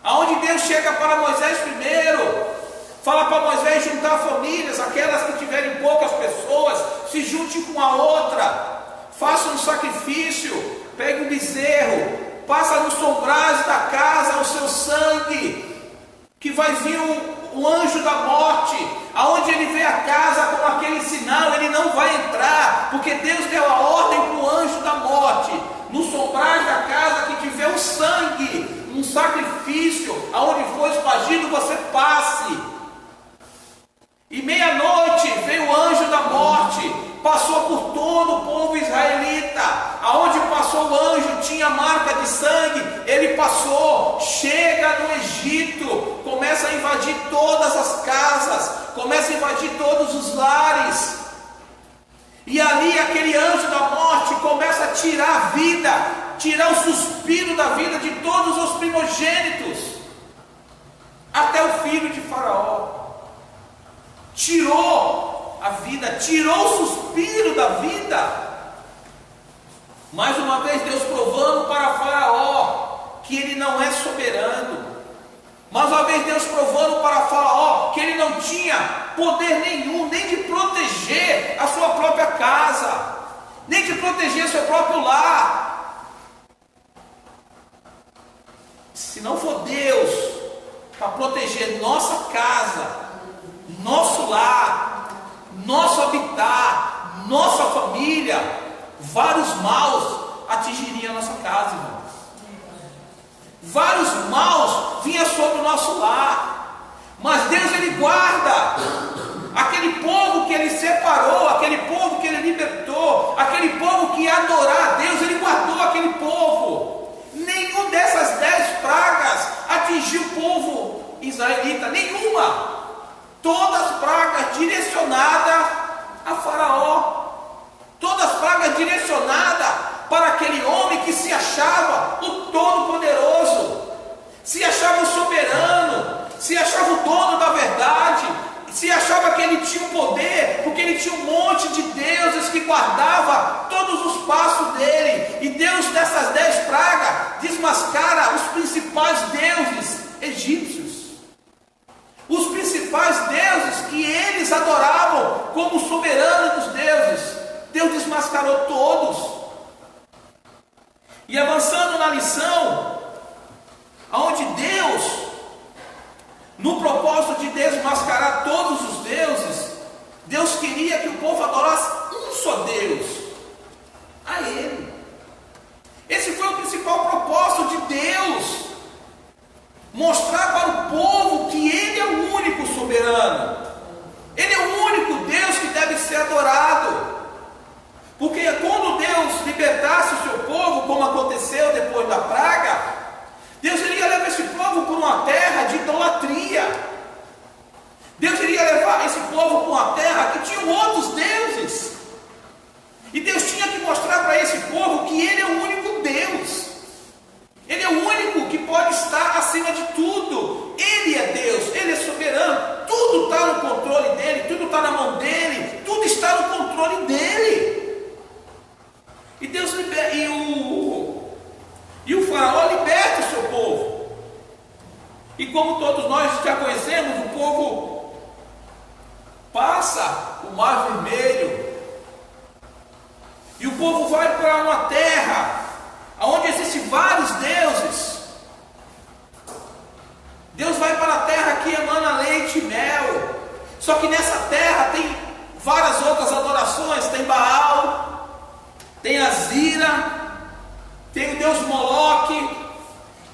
Aonde Deus chega para Moisés primeiro, fala para Moisés juntar famílias, aquelas que tiverem poucas pessoas, se junte com a outra, faça um sacrifício, pegue um bezerro, passa nos sombrados da casa o seu sangue, que vai vir o anjo da morte. Aonde ele vê a casa com aquele sinal, ele não vai entrar, porque Deus deu a ordem para o anjo da morte. No sombrar da casa que tiver o sangue, um sacrifício, aonde for espargido, você passe. E meia-noite veio o anjo da morte, passou por todo o povo israelita. Aonde passou o anjo tinha marca de sangue, ele passou, chega no Egito, começa a invadir todas as casas, começa a invadir todos os lares. E ali aquele anjo da morte começa a tirar a vida, tirar o suspiro da vida de todos os primogênitos, até o filho de Faraó. Tirou a vida, tirou o suspiro da vida. Mais uma vez Deus provando para Faraó que ele não é soberano. Mais uma vez Deus provando para Faraó que ele não tinha poder nenhum, nem de proteger a sua própria casa, nem de proteger seu próprio lar. se não for Deus para proteger nossa casa, nosso lar, nosso habitat, nossa família, vários maus atingiriam a nossa casa, irmão. Vários maus vinham sobre o nosso lar, mas Deus, Ele guarda aquele povo que Ele separou, aquele povo que Ele libertou, aquele povo que ia adorar a Deus. Ele guardou aquele povo. Nenhum dessas 10 pragas atingiu o povo israelita, nenhuma. Todas pragas direcionadas a Faraó, todas pragas direcionadas para aquele homem que se achava o Todo-Poderoso, se achava o soberano, se achava o dono da verdade, se achava que ele tinha o poder, porque ele tinha um monte de deuses que guardava todos os passos dele. E Deus, dessas 10 pragas, desmascara os principais deuses egípcios, os principais deuses que eles adoravam como soberano dos deuses. Deus desmascarou todos. E avançando na lição, aonde Deus, no propósito de desmascarar todos os deuses, Deus queria que o povo adorasse um só Deus, a Ele. Esse foi o principal propósito de Deus, mostrar para o povo que Ele é o único soberano, Ele é o único Deus que deve ser adorado. Porque quando Deus libertasse o seu povo, como aconteceu depois da praga, Deus iria levar esse povo para uma terra de idolatria. Deus iria levar esse povo para uma terra que tinha outros deuses. E Deus tinha que mostrar para esse povo que Ele é o único Deus. Ele é o único que pode estar acima de tudo. Ele é Deus, Ele é soberano. Tudo está no controle dEle, tudo está na mão dEle, tudo está no controle dEle. E Deus libera, e o Faraó liberta o seu povo. E como todos nós já conhecemos, o povo passa o Mar Vermelho. E o povo vai para uma terra onde existem vários deuses. Deus vai para a terra que emana leite e mel. Só que nessa terra tem várias outras adorações. Tem Baal, tem Azira, tem o deus Moloque.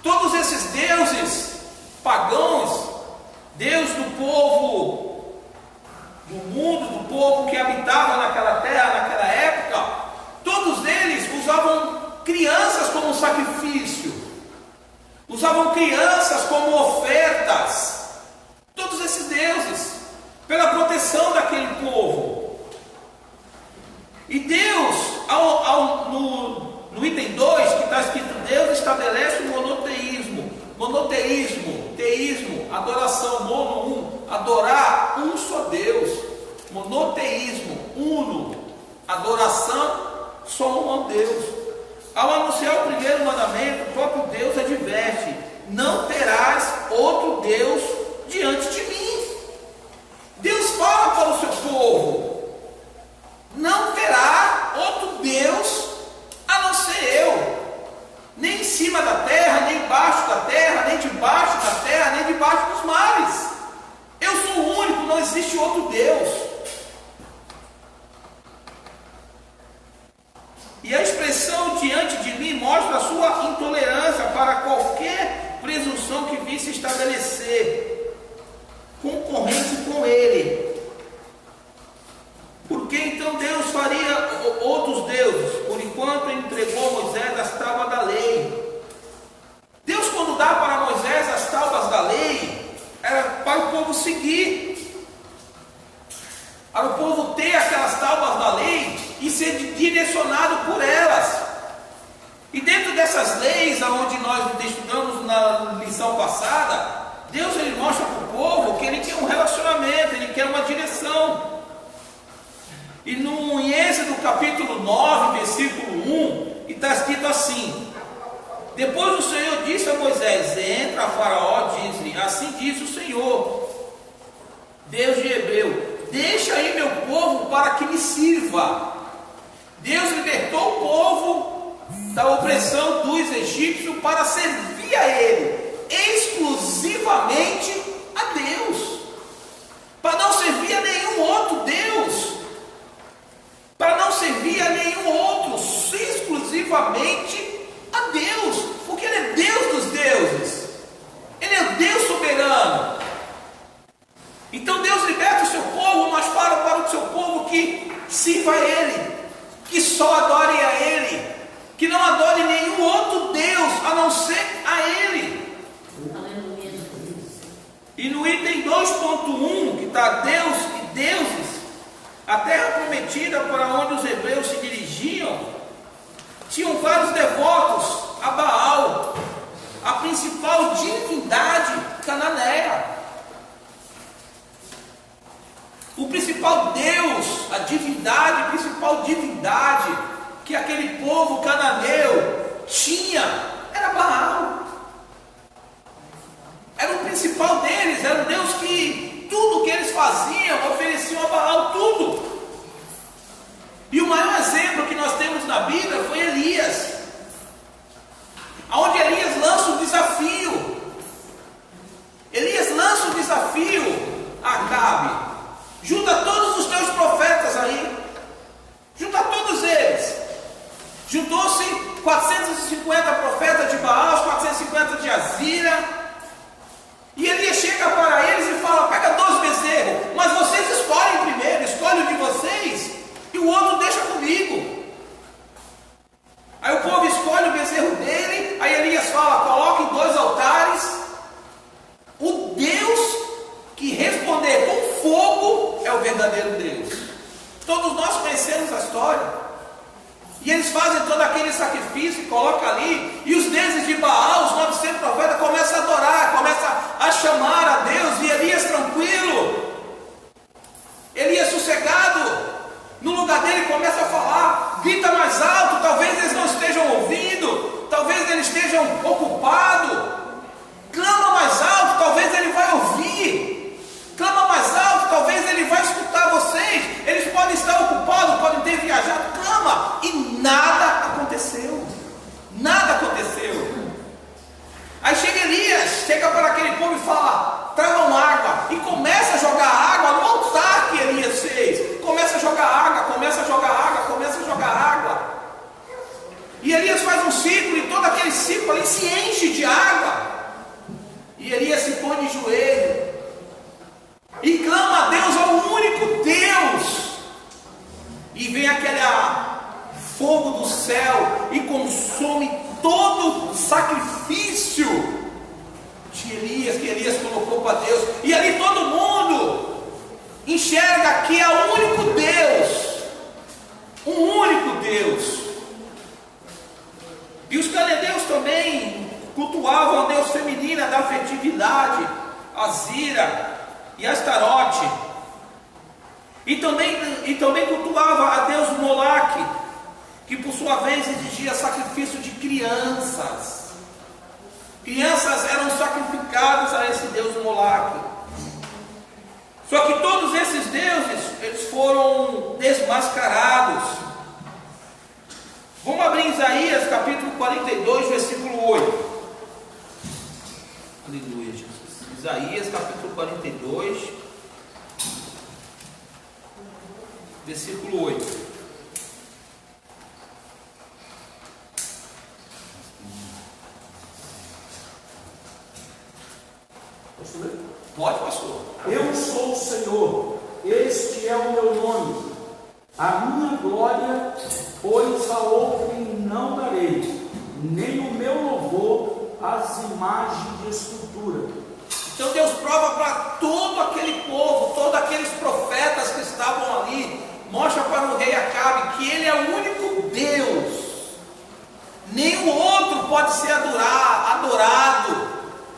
Todos esses deuses pagãos, Deus do povo, do mundo, do povo que habitava naquela terra, naquela época, todos eles usavam crianças como sacrifício, usavam crianças como ofertas. Todos esses deuses, pela proteção daquele povo. E Deus, no item 2, que está escrito: Deus estabelece o monoteísmo. Monoteísmo, teísmo, adoração, adorar um só Deus. Monoteísmo, uno, adoração, só um Deus. Ao anunciar o primeiro mandamento, o próprio Deus adverte: não terás outro Deus diante de mim. Deus fala para o seu povo: não terá outro Deus a não ser eu. Nem em cima da terra, nem embaixo da terra, nem debaixo da terra, nem debaixo dos mares. Eu sou o único, não existe outro Deus. E a expressão diante de mim mostra a sua intolerância para qualquer presunção que visse estabelecer concorrência com ele. Por que então Deus faria outros deuses, por enquanto entregou a Moisés as tábuas da lei? Deus, quando dá para Moisés as tábuas da lei, era para o povo seguir, para o povo ter aquelas tábuas da lei e ser direcionado por elas. E dentro dessas leis, onde nós estudamos na lição passada, Deus, ele mostra para o povo que ele quer um relacionamento, ele quer uma direção. E em Êxodo capítulo 9, versículo 1, está escrito assim: depois o Senhor disse a Moisés: entra a Faraó, diz-lhe, assim diz o Senhor, Deus de Hebreu, deixa aí meu povo para que me sirva. Deus libertou o povo da opressão dos egípcios para servir a ele. executar Deus e deuses, a terra prometida para onde os hebreus se dirigiam, tinham vários devotos a Baal, a principal divindade cananeia. O principal Deus, a principal divindade que aquele povo cananeu tinha era Baal. Era o principal deles, era um Deus que tudo que eles faziam, ofereciam a Baal, tudo. E o maior exemplo que nós temos na Bíblia foi Elias, onde Elias lança um desafio. Elias lança um desafio a Acabe: junta todos os teus profetas aí, junta todos eles. Juntou-se 450 profetas de Baal, 450 de Azira. E Elias chega para eles e fala: pega 2 bezerros, mas vocês escolhem primeiro, escolhe o de vocês, e o outro deixa comigo. Aí o povo escolhe o bezerro dele, aí Elias fala: coloquem 2 altares. O Deus que responder com fogo é o verdadeiro Deus. Todos nós conhecemos a história. E eles fazem todo aquele sacrifício, colocam ali, e os deuses de Baal, os 900 profetas, começam a adorar, começam a chamar a Deus, e Elias tranquilo, Elias sossegado, no lugar dele começa a falar, grita mais alto, talvez eles não estejam ouvindo, talvez eles estejam ocupados, clama mais alto, talvez ele vai ouvir, clama mais alto, talvez ele vai escutar vocês, eles podem estar ocupados, podem ter viajado, clama, e nada aconteceu, nada aconteceu. Aí chega Elias, chega para aquele povo e fala: tragam água, e começa a jogar água no altar que Elias fez, começa a jogar água, começa a jogar água, começa a jogar água, e Elias faz um ciclo, e todo aquele ciclo ali se enche de água, e Elias se põe de joelho, e clama a Deus, ao único Deus, e vem aquele fogo do céu e consome todo o sacrifício de Elias, que Elias colocou para Deus, e ali todo mundo enxerga que é o único Deus, um único Deus. E os cananeus também cultuavam a Deus feminina da fertilidade, Azira e Astarote, e também cultuava a Deus Moloque, que por sua vez exigia sacrifício de crianças. Crianças eram sacrificadas a esse Deus Moloque. Só que todos esses deuses, eles foram desmascarados. Vamos abrir em Isaías capítulo 42, versículo 8. Aleluia, Jesus. Isaías capítulo 42, versículo 8. Posso ler? Pode, pastor. Eu sou o Senhor, este é o meu nome, a minha glória, pois a outrem não darei, nem o meu louvor às imagens de escultura. Então Deus prova para todo aquele povo, todos aqueles profetas que estavam ali, mostra para o rei Acabe que ele é o único Deus, nenhum outro pode ser adorado,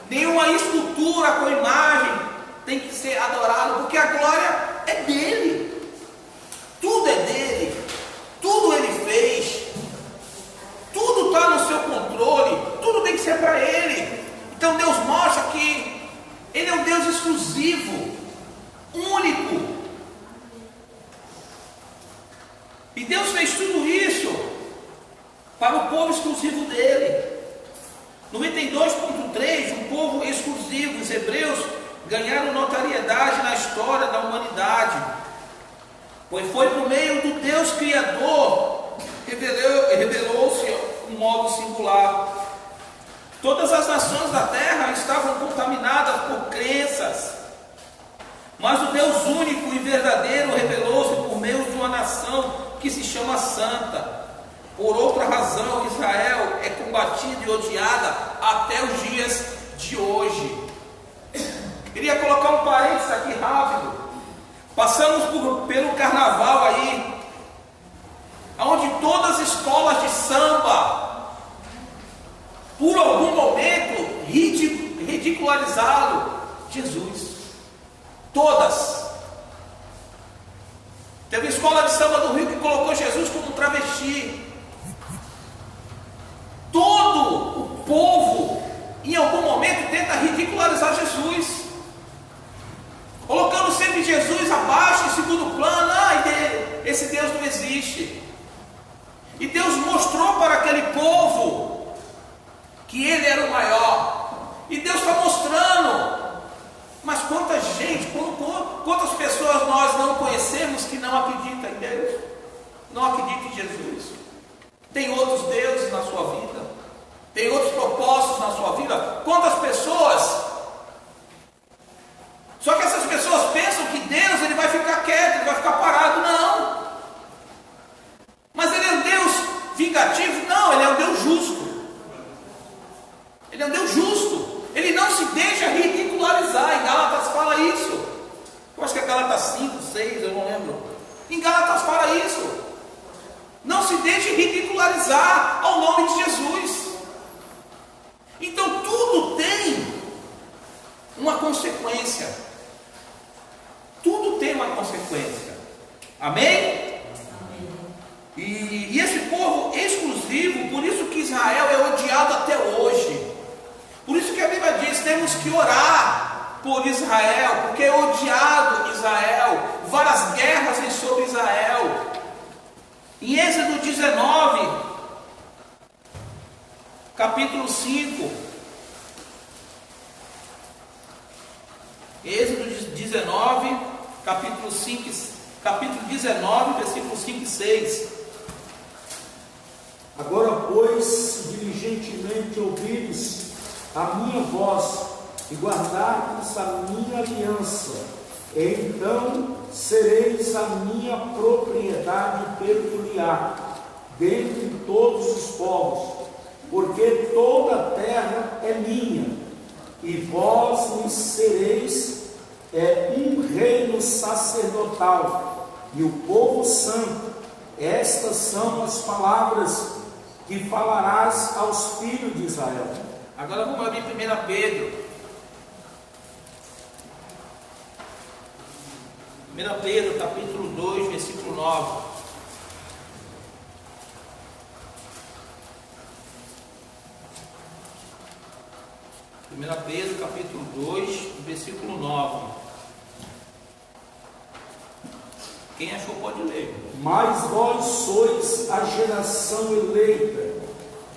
nenhuma escultura com imagem tem que ser adorado, porque a glória é dele, tudo é dele, tudo ele fez, tudo está no seu controle, tudo tem que ser para ele. Então Deus mostra que ele é um Deus exclusivo, único, e Deus fez tudo isso para o povo exclusivo dele. No item 2.3, um povo exclusivo, os hebreus ganharam notoriedade na história da humanidade, pois foi por meio do Deus Criador, revelou-se um modo singular. Todas as nações da terra estavam contaminadas por crenças, mas o Deus único e verdadeiro revelou-se por meio de uma nação que se chama Santa. Por outra razão, Israel é combatida e odiada até os dias de hoje. Queria colocar um parênteses aqui rápido. Passamos pelo carnaval aí, onde todas as escolas de samba, por algum momento, ridicularizaram Jesus. Todas. Teve escola de samba do Rio que colocou Jesus como um travesti. Todo o povo, em algum momento, tenta ridicularizar Jesus, colocando sempre Jesus abaixo, em segundo plano. Esse Deus não existe. E Deus mostrou para aquele povo que Ele era o maior. E Deus está mostrando. Mas quanta gente, quantas pessoas nós não conhecemos que não acreditam em Deus, não acreditam em Jesus? Tem outros deuses na sua vida, tem outros propósitos na sua vida. Quantas pessoas? Só que essas pessoas pensam que Deus ele vai ficar quieto, ele vai ficar parado. Não. Mas Ele é um Deus vingativo? Não, Ele é um Deus justo. Ele é um Deus justo. Ele não se deixa ridicularizar. Em Gálatas fala isso. Eu acho que é Gálatas 5, 6, eu não lembro. Em Gálatas fala isso. Não se deixe ridicularizar ao nome de Jesus. Então tudo tem uma consequência. Tudo tem uma consequência. Amém? E esse povo exclusivo, por isso que Israel é odiado até hoje. Por isso que a Bíblia diz, temos que orar por Israel, porque é odiado Israel. Várias guerras vêm sobre Israel. Em Êxodo 19, capítulo 5. Êxodo 19, capítulo 19, versículos 5 e 6. Agora, pois, se diligentemente ouvires a minha voz e guardardes a minha aliança, então sereis a minha propriedade peculiar dentre todos os povos, porque toda a terra é minha, e vós me sereis um reino sacerdotal e o povo santo. Estas são as palavras que falarás aos filhos de Israel. Agora vamos abrir 1 Pedro. 1 Pedro, capítulo 2, versículo 9. Pedro, capítulo 2, versículo 9. Quem achou pode ler. Mas vós sois a geração eleita,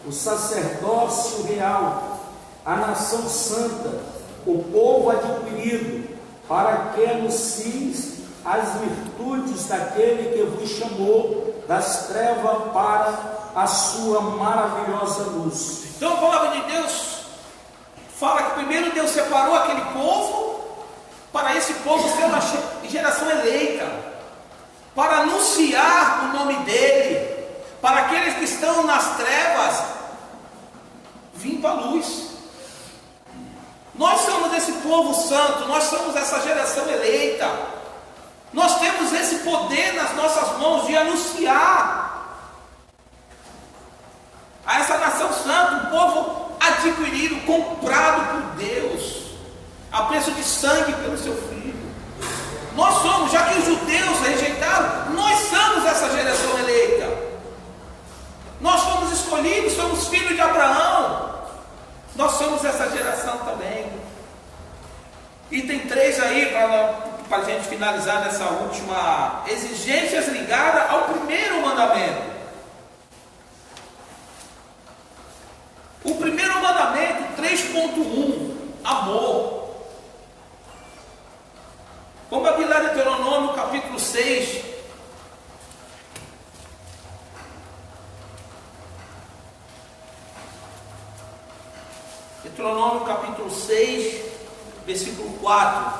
o sacerdócio real, a nação santa, o povo adquirido, para que anuncieis as virtudes daquele que vos chamou das trevas para a sua maravilhosa luz. Então a palavra de Deus fala que primeiro Deus separou aquele povo, para esse povo ser uma geração eleita, para anunciar o nome dele, para aqueles que estão nas trevas, vir para a luz. Nós somos esse povo santo, nós somos essa geração eleita, nós temos esse poder nas nossas mãos de anunciar a essa nação santa, um povo adquirido, comprado por Deus, a preço de sangue pelo seu Filho. Nós somos, já que os judeus rejeitaram, nós somos essa geração eleita. Nós fomos escolhidos, somos filhos de Abraão. Nós somos essa geração também. E tem 3 aí para a gente finalizar nessa última: exigências ligadas ao primeiro mandamento. O primeiro mandamento, 3.1, amor. Vamos abrir lá em Deuteronômio capítulo 6. Deuteronômio capítulo 6, versículo 4.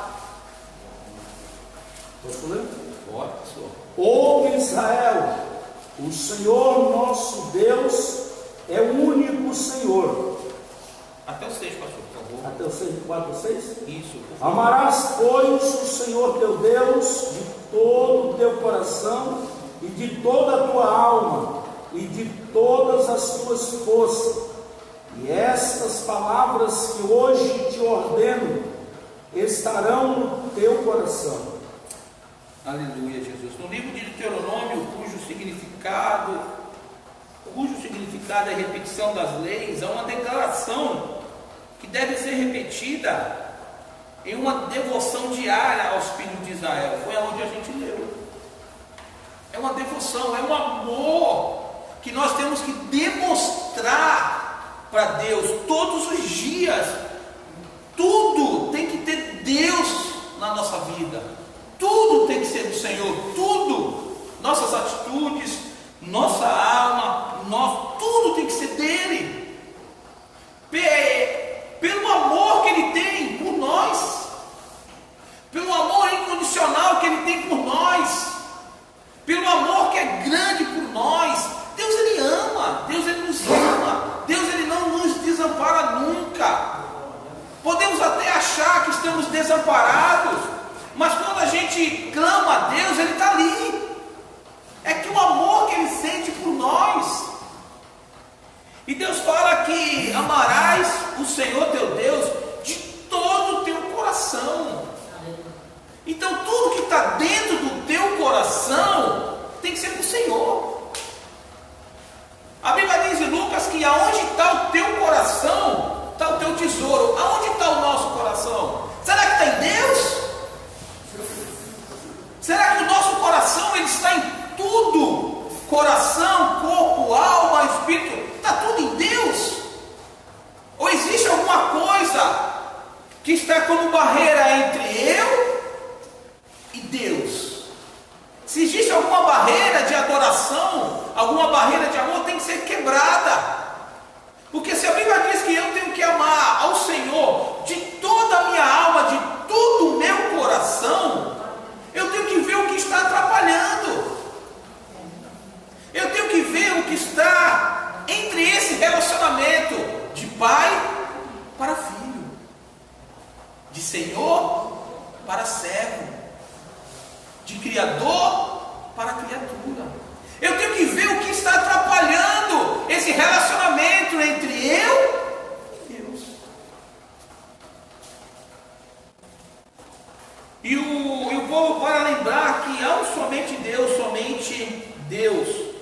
Posso ler? Pode, senhor. Ouve, Israel, o Senhor nosso Deus é o único Senhor. Até o 6, pastor, por favor. Até o 6, 4 ou 6? Isso, por favor. Amarás, pois, o Senhor teu Deus de todo o teu coração e de toda a tua alma e de todas as tuas forças. E estas palavras que hoje te ordeno estarão no teu coração. Aleluia, Jesus. No livro de Deuteronômio, cujo significado é a repetição das leis, há uma declaração que deve ser repetida em uma devoção diária aos filhos de Israel. Foi aonde a gente leu. É uma devoção, é um amor que nós temos que demonstrar para Deus todos os dias. Tudo tem que ter Deus na nossa vida. Tudo tem que ser do Senhor. Tudo. Nossas atitudes, nossa alma, tudo tem que ser dele. Pelo amor que ele tem por nós, pelo amor incondicional que ele tem por nós, pelo amor que é grande por nós. Deus ele ama, Deus ele nos ama, Deus ele não nos desampara nunca. Podemos até achar que estamos desamparados, mas quando a gente clama a Deus, ele está ali. É que o amor que ele sente por nós. E Deus fala que amarás o Senhor teu Deus de todo o teu coração. Então tudo que está dentro do teu coração tem que ser do Senhor. A Bíblia diz em Lucas que aonde está o teu coração, está o teu tesouro. Aonde está o nosso coração? Será que está em Deus? Será que o nosso coração ele está em tudo? Coração, corpo, alma, espírito, está tudo em Deus? Ou existe alguma coisa que está como barreira entre eu e Deus? Se existe alguma barreira de adoração, alguma barreira de amor, tem que ser quebrada. Porque se a Bíblia diz que eu tenho que amar ao Senhor de toda a minha alma, de todo o meu coração, eu tenho que ver o que está atrapalhando. Eu tenho que ver o que está entre esse relacionamento de pai para filho, de senhor para servo, de criador para criatura. Eu tenho que ver o que está atrapalhando esse relacionamento entre eu e Deus. E o povo para lembrar que há um somente Deus.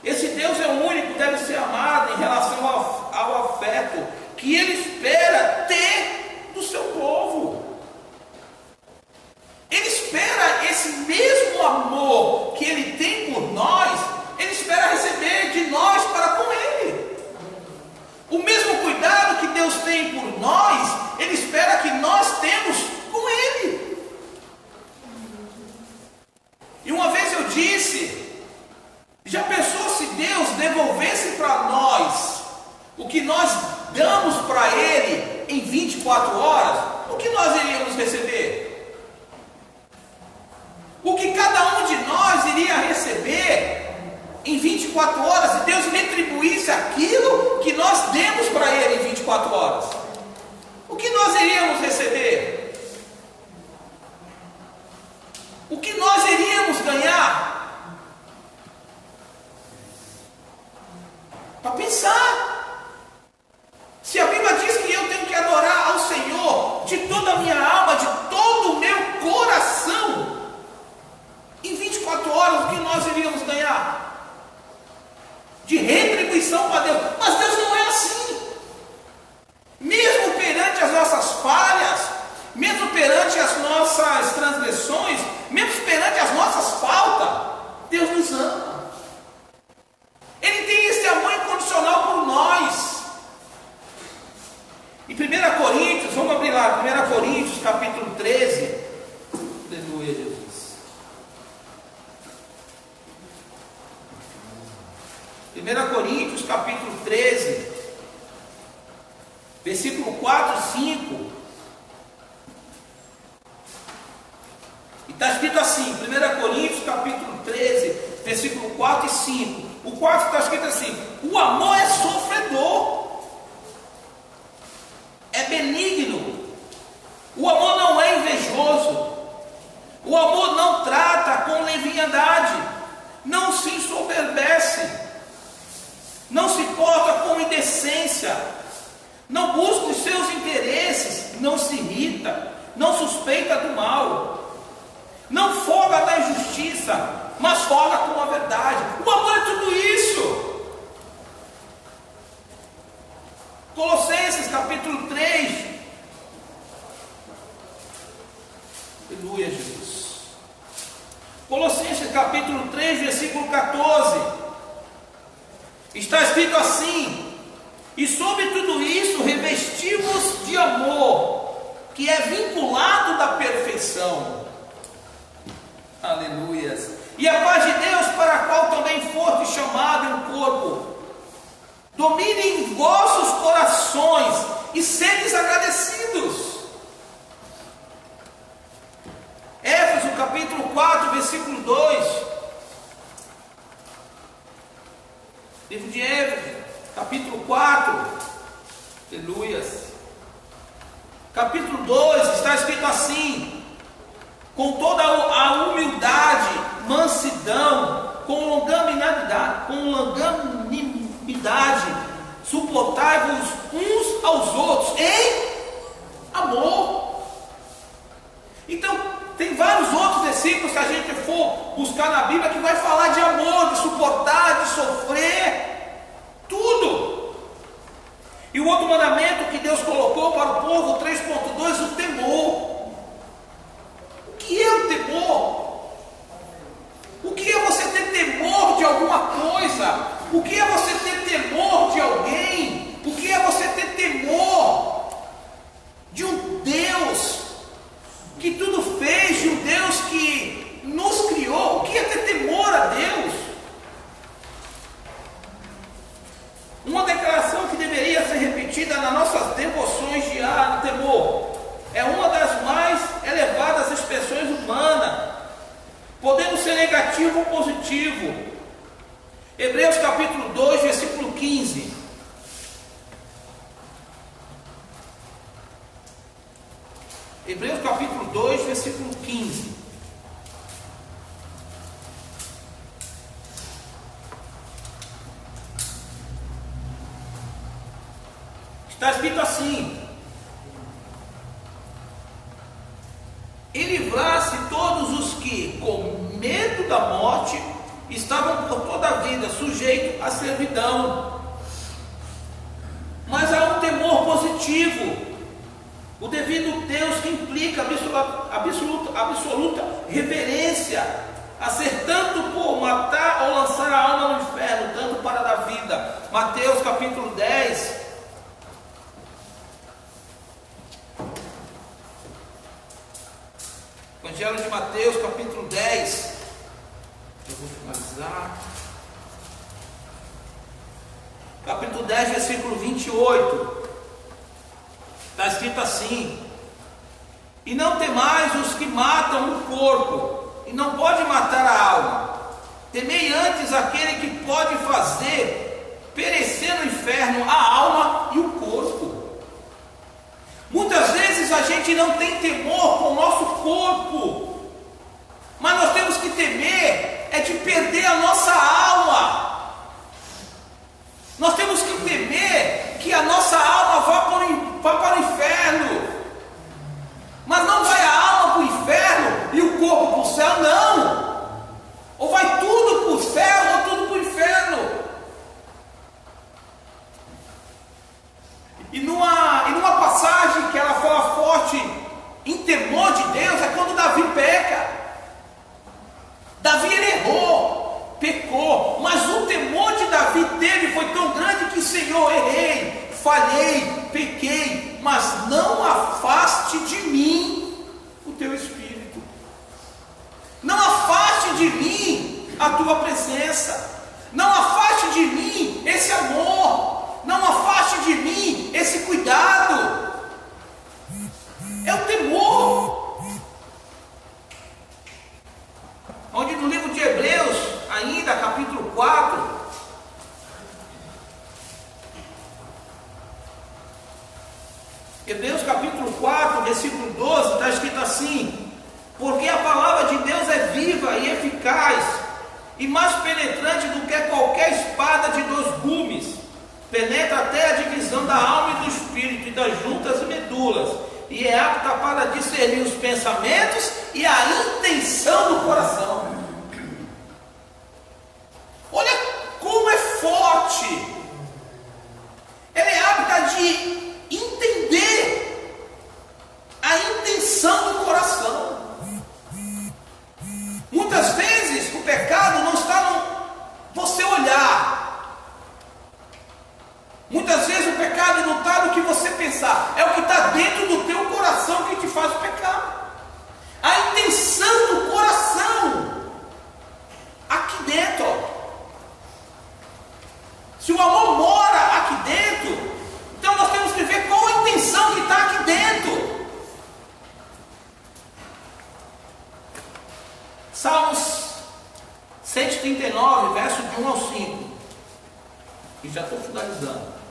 Esse Deus é o único, deve ser amado em relação ao afeto que ele espera ter do seu povo. Ele espera esse mesmo amor que ele tem por nós, ele espera receber de nós para com ele. O mesmo cuidado que Deus tem por nós, ele espera que nós temos com ele. E uma vez eu disse, já pensou se Deus devolvesse para nós o que nós damos para ele em 24 horas? O que nós iríamos receber? O que cada um de nós iria receber em 24 horas se Deus retribuísse aquilo que nós demos para ele em 24 horas? O que nós iríamos receber? O que nós iríamos ganhar? Para pensar. Se a Bíblia diz que eu tenho que adorar ao Senhor de toda a minha alma, de todo o meu coração, em 24 horas, o que nós iríamos ganhar? De retribuição para Deus. Mas Deus não é assim. Mesmo perante as nossas falhas, mesmo perante as nossas transgressões, mesmo perante as nossas faltas, Deus nos ama. Ele tem esse amor incondicional por nós. Em 1 Coríntios, vamos abrir lá, 1 Coríntios capítulo 13. Aleluia, Jesus. 1 Coríntios capítulo 13, versículo 4 e 5. E está escrito assim, 1 Coríntios capítulo 13, versículo 4 e 5. O 4 está escrito assim: o amor é sofredor. benigno. O amor não é invejoso. O amor não trata com leviandade, não se ensoberbece, não se porta com indecência, não busca os seus interesses, não se irrita, não suspeita do mal, não folga da injustiça, mas folga com a verdade. O amor é tudo isso. Colossenses capítulo 3. Aleluia, Jesus. Colossenses capítulo 3, versículo 14. Está escrito assim: e sobre tudo isso revestimos de amor, que é vinculado da perfeição. Aleluias. E a paz de Deus, para a qual também foste chamado em um corpo, domine em vossos corações e sedes agradecidos. Éfeso capítulo 4, versículo 2. Livro de Éfeso, capítulo 4. Aleluias. Capítulo 2 está escrito assim: com toda a humildade, mansidão, com longanimidade, suportai-vos uns aos outros em amor. Então, tem vários outros versículos que a gente for buscar na Bíblia que vai falar de amor, de suportar, de sofrer, tudo. E o outro mandamento que Deus colocou para o povo, 3.2, o temor. O que é o temor? O que é você ter temor de alguma coisa? O que é você ter temor de alguém? O que é você ter temor de um Deus que tudo fez, de um Deus que nos criou? O que é ter temor a Deus? Uma declaração que deveria ser repetida nas nossas devoções diárias: temor é uma das mais elevadas expressões humanas, podendo ser negativo ou positivo. Hebreus capítulo 2, versículo 15. Hebreus capítulo 2, versículo 15. Está escrito assim: e livrasse todos os que, com medo da morte, estavam por toda a vida sujeitos à servidão. Mas há um temor positivo, o devido Deus, que implica absoluta reverência, a ser tanto por matar ou lançar a alma no inferno, tanto para dar vida. Mateus capítulo 10. Evangelho de Mateus capítulo 10. Eu vou finalizar. Capítulo 10, versículo 28. Está escrito assim: e não temais os que matam o corpo, e não pode matar a alma. Temei antes aquele que pode fazer perecer no inferno a alma e o corpo. Muitas vezes a gente não tem temor com o nosso corpo, mas nós temos que temer é de perder a nossa alma. Nós temos que temer que a nossa alma vá para o inferno. Mas não vai a alma para o inferno e o corpo para o céu, não. Ou vai tudo para o céu ou tudo para o inferno. E numa passagem que ela fala forte em temor de Deus, é quando Davi peca. Davi ele errou, pecou, mas o temor de Davi teve foi tão grande que: Senhor, errei, falhei, pequei, mas não afaste de mim o teu espírito, não afaste de mim a tua presença, não afaste de mim esse amor, não afaste de mim esse cuidado. É o temor. Onde no livro de Hebreus, ainda capítulo 4, Hebreus capítulo 4, versículo 12, está escrito assim: porque a palavra de Deus é viva e eficaz, e mais penetrante do que qualquer espada de 2 gumes, penetra até a divisão da alma e do espírito, e das juntas e medulas, e é apta para discernir os pensamentos e a intenção do coração. Olha como é forte. Ela é apta de entender a intenção do coração. Muitas vezes o pecado não está no você olhar. Muitas vezes o pecado não está no que você pensar. É o que está dentro do teu coração que te faz pecar. A intenção do coração. Aqui dentro, ó. Se o amor mora aqui dentro, então nós temos que ver qual a intenção que está aqui dentro. Salmos 139, verso de 1 ao 5. E já estou finalizando.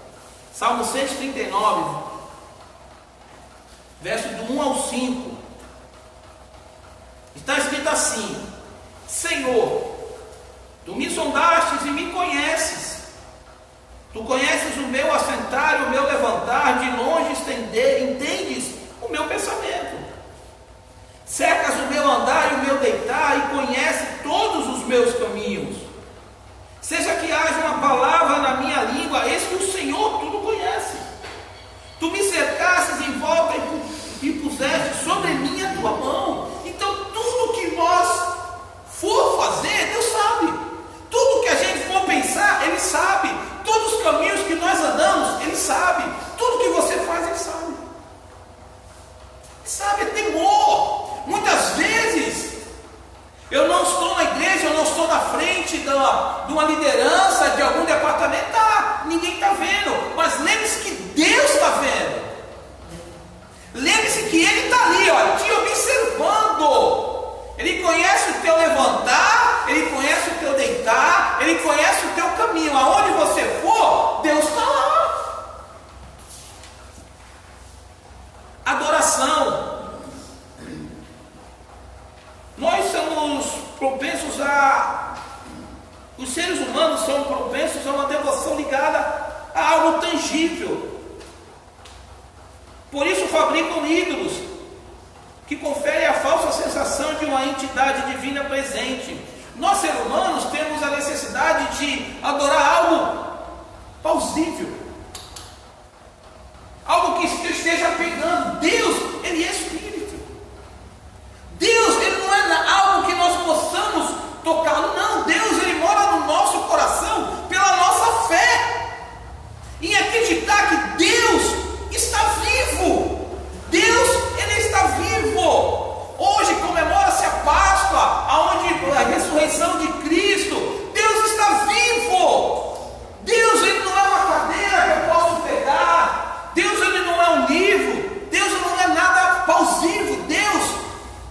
Salmo 139, verso de 1 ao 5. Está escrito assim: Senhor, tu me sondastes e me conheces. Tu conheces o meu assentar e o meu levantar, de longe entendes o meu pensamento. Cercas o meu andar e o meu deitar, e conheces todos os meus caminhos. Seja que haja uma palavra na minha língua, eis que o Senhor tudo conhece. Tu me cercastes em volta e puseste sobre mim a tua mão. Então tudo que nós for fazer, Deus sabe. Tudo que a gente for pensar, Ele sabe. Todos os caminhos que nós andamos, Ele sabe. Tudo que você faz, Ele sabe. Ele sabe, é temor. Muitas vezes, eu não estou na igreja, eu não estou na frente de uma liderança, de algum departamento, ninguém está vendo. Mas lembre-se que Deus está vendo. Lembre-se que Ele está ali, ó, te observando. Ele conhece o teu levantar, Ele conhece o teu deitar, Ele conhece o teu caminho. Aonde você for, Deus está lá. Adoração. Nós somos propensos os seres humanos são propensos a uma devoção ligada a algo tangível. Por isso fabricam ídolos, que conferem a falsa sensação de uma entidade divina presente. Nós, seres humanos, temos a necessidade de adorar algo plausível, algo que esteja pegando. Deus, Ele é Espírito. Deus, Ele não é algo que nós possamos tocá-lo, não. Deus, Ele mora no nosso coração pela nossa fé, em acreditar que Deus está vivo. Deus, Ele está vivo. Hoje comemora-se a Páscoa, aonde a ressurreição de Cristo. Deus está vivo. Deus, Ele não é uma cadeira que eu posso pegar. Deus, Ele não é um livro. Deus não é nada plausível. Deus,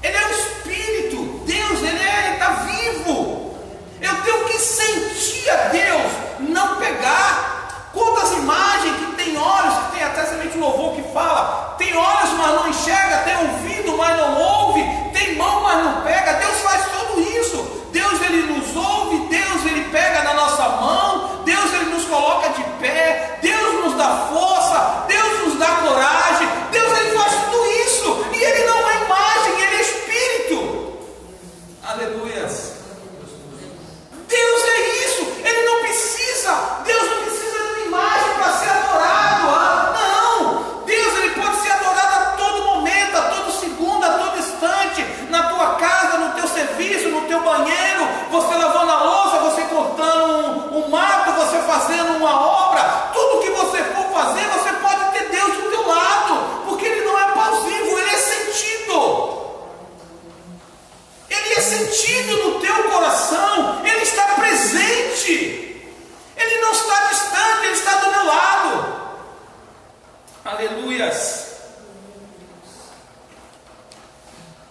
Ele é o Espírito. Deus, Ele está vivo. Eu tenho que sentir a Deus, não pegar. Quantas imagens que tem olhos, que tem até semente louvor que fala, tem olhos, mas não enxerga, tem ouvido, mas não ouve, tem mão, mas não pega. Deus faz tudo isso. Deus, Ele nos ouve, Deus, Ele pega na nossa mão, Deus, Ele nos coloca de pé, Deus nos dá força, Deus nos dá coragem, Deus, Ele faz tudo isso, e Ele não é imagem, Ele é Espírito. Aleluias. Deus é isso. Ele não precisa, Deus não precisa de uma imagem para ser adorado. Não, Deus, Ele pode ser adorado a todo momento, a todo segundo, a todo instante, na tua casa, no teu serviço, no teu banheiro, você lavando a louça, você cortando um mato, você fazendo uma obra. Tudo que você for fazer, você pode ter Deus do teu lado, porque Ele não é plausível, Ele é sentido. Ele é sentido no teu coração, Ele está presente, Ele não está distante, Ele está do meu lado. Aleluias.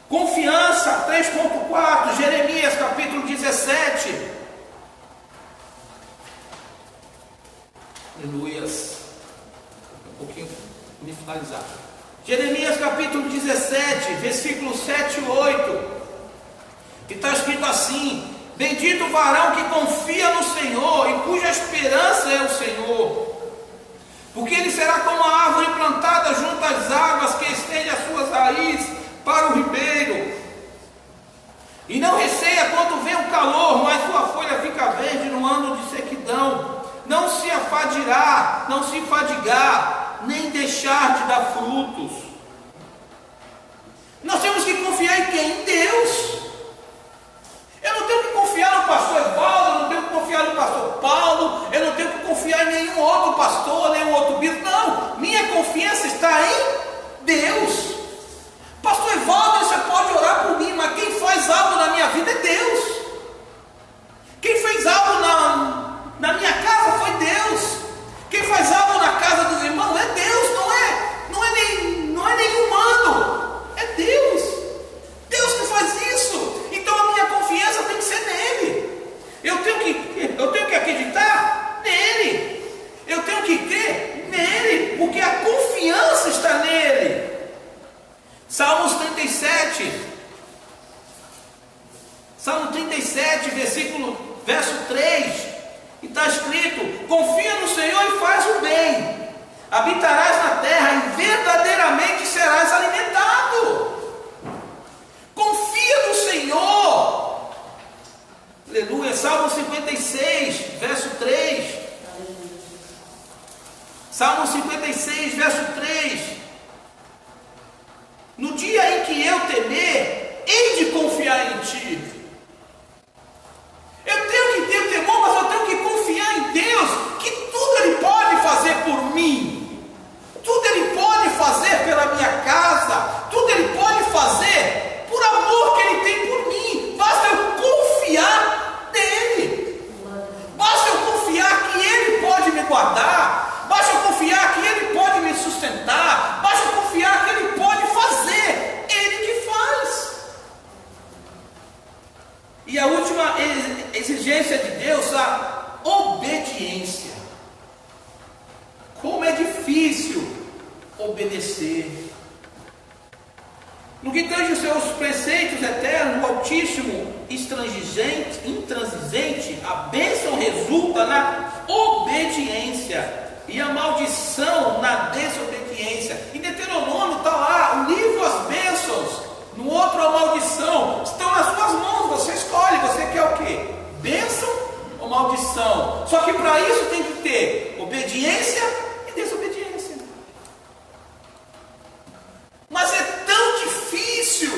Confiança, 3.4, Jeremias capítulo 17. Aleluias. Um pouquinho me finalizar. Jeremias capítulo 17, versículos 7 e 8, que está escrito assim: bendito o varão que confia no Senhor e cuja esperança é o Senhor, porque ele será como a árvore plantada junto às águas, que estende as suas raízes para o ribeiro, e não receia quando vem o calor, mas sua folha fica verde no ano de sequidão, não se afadirá, não se fadigar, nem deixar de dar frutos. Nós temos que confiar em quem? Em Deus. Eu não tenho que confiar no pastor Evaldo, eu não tenho que confiar no pastor Paulo, eu não tenho que confiar em nenhum outro pastor, nenhum outro bispo. Não, minha confiança está em Deus. Pastor Evaldo, você pode orar por mim, mas quem faz algo na minha vida é Deus. Quem fez algo na minha casa foi Deus. Quem faz algo na casa dos irmãos é Deus, não é nem humano, é Deus. Deus que faz isso. Então a minha confiança tem que ser nele. Eu tenho que acreditar nele. Eu tenho que crer nele, porque a confiança está nele. Salmos 37, Salmo 37, verso 3, está escrito: confia no Senhor e faz o bem, habitarás na terra e verdadeiramente serás alimentado. Confia no Senhor. Aleluia. Salmo 56, verso 3. Salmo 56, verso 3. No dia em que eu temer, hei de confiar em ti. Eu tenho que ter temor, mas eu tenho que confiar em Deus, que tudo Ele pode fazer por mim, tudo Ele pode fazer pela minha casa, tudo Ele pode fazer por amor que Ele tem por mim. Basta eu confiar nele, basta eu confiar que Ele pode me guardar, basta eu confiar que Ele pode me sustentar, basta eu confiar que Ele pode fazer, Ele que faz. E a última exigência de Deus, a obediência. Como é difícil obedecer. No que tange os seus preceitos eternos, o Altíssimo, intransigente, a bênção resulta na obediência e a maldição na desobediência. Em Deuteronômio está lá o livro As Bênçãos, no outro a maldição. Estão nas suas mãos, você escolhe, você quer o quê? Bênção ou maldição? Só que para isso tem que ter obediência e desobediência. Mas é tão difícil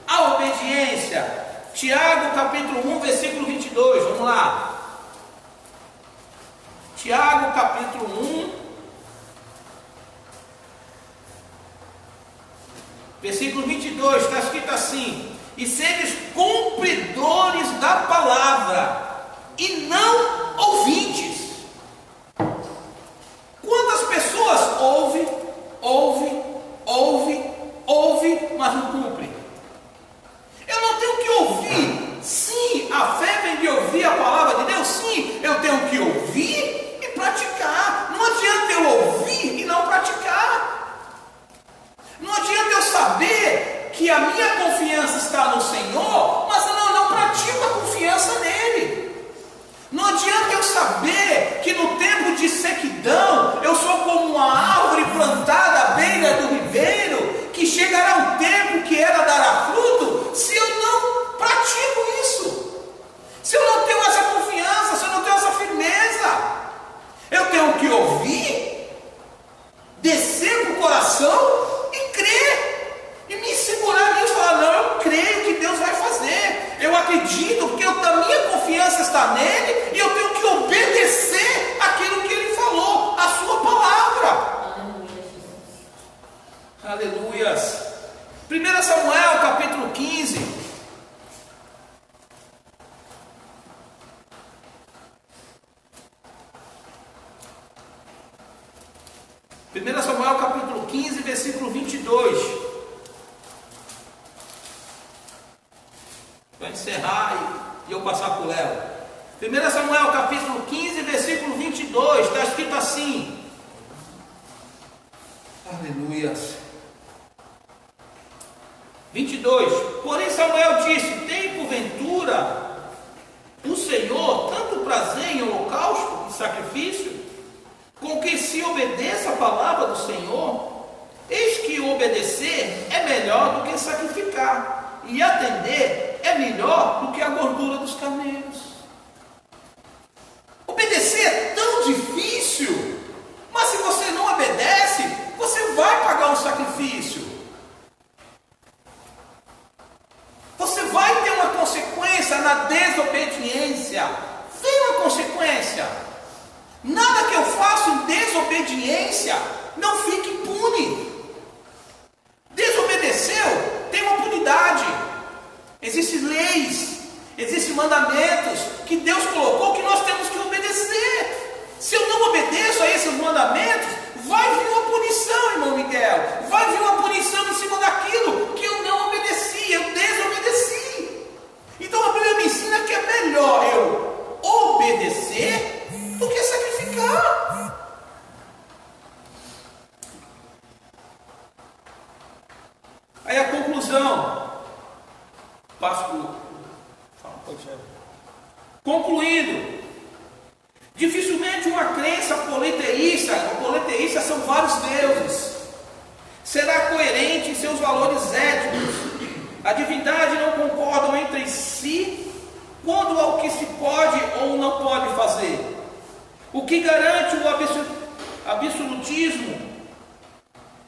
a obediência. Tiago capítulo 1, versículo 22, vamos lá. Tiago capítulo 1, versículo 22, está escrito assim: e sedes cumpridores da palavra, e não ouvintes. Quantas pessoas ouvem, mas não cumprem? Eu não tenho que ouvir. Sim, a fé vem de ouvir a palavra de Deus. Sim, eu tenho que ouvir e praticar. Não adianta eu ouvir e não praticar. Não adianta eu saber que a minha confiança está no Senhor, mas eu não pratico a confiança nele. Não adianta eu saber que no tempo de sequidão eu sou como uma árvore plantada à beira do ribeiro, que chegará um tempo que ela dará fruto, se eu não pratico isso. Se eu não tenho essa confiança, se eu não tenho essa firmeza, eu tenho que ouvir, descer para o coração e crer, e me segurar nisso, falar: não, eu creio que Deus vai fazer, eu acredito, porque a minha confiança está nele, e eu tenho que obedecer aquilo que ele falou, a sua palavra. Aleluias. 1 Samuel capítulo 15. 1 Samuel capítulo 15, versículo 22. Para encerrar e eu passar para o Léo. 1 Samuel capítulo 15, versículo 22, está escrito assim: Aleluias. 22. Porém Samuel disse: tem porventura o Senhor tanto prazer em holocausto e sacrifício, com que se obedeça a palavra do Senhor? Eis que obedecer é melhor do que sacrificar, e atender é melhor do que a gordura dos carneiros. Obedecer é tão difícil, mas se você não obedece, você vai pagar um sacrifício. Você vai ter uma consequência na desobediência. Vem uma consequência. Nada que eu faço em desobediência não fique impune. Desobedeceu, tem uma punidade. Existem leis, existem mandamentos que Deus colocou que nós temos que obedecer. Se eu não obedeço a esses mandamentos, vai vir uma punição, irmão Miguel. Vai vir uma punição em cima daquilo que eu não obedeci, eu desobedeci. Então a Bíblia me ensina que é melhor eu obedecer do que sacrificar. Aí a conclusão. Concluindo, dificilmente uma crença politeísta são vários deuses, será coerente em seus valores éticos. A divindade não concordam entre si quanto ao que se pode ou não pode fazer, o que garante o absolutismo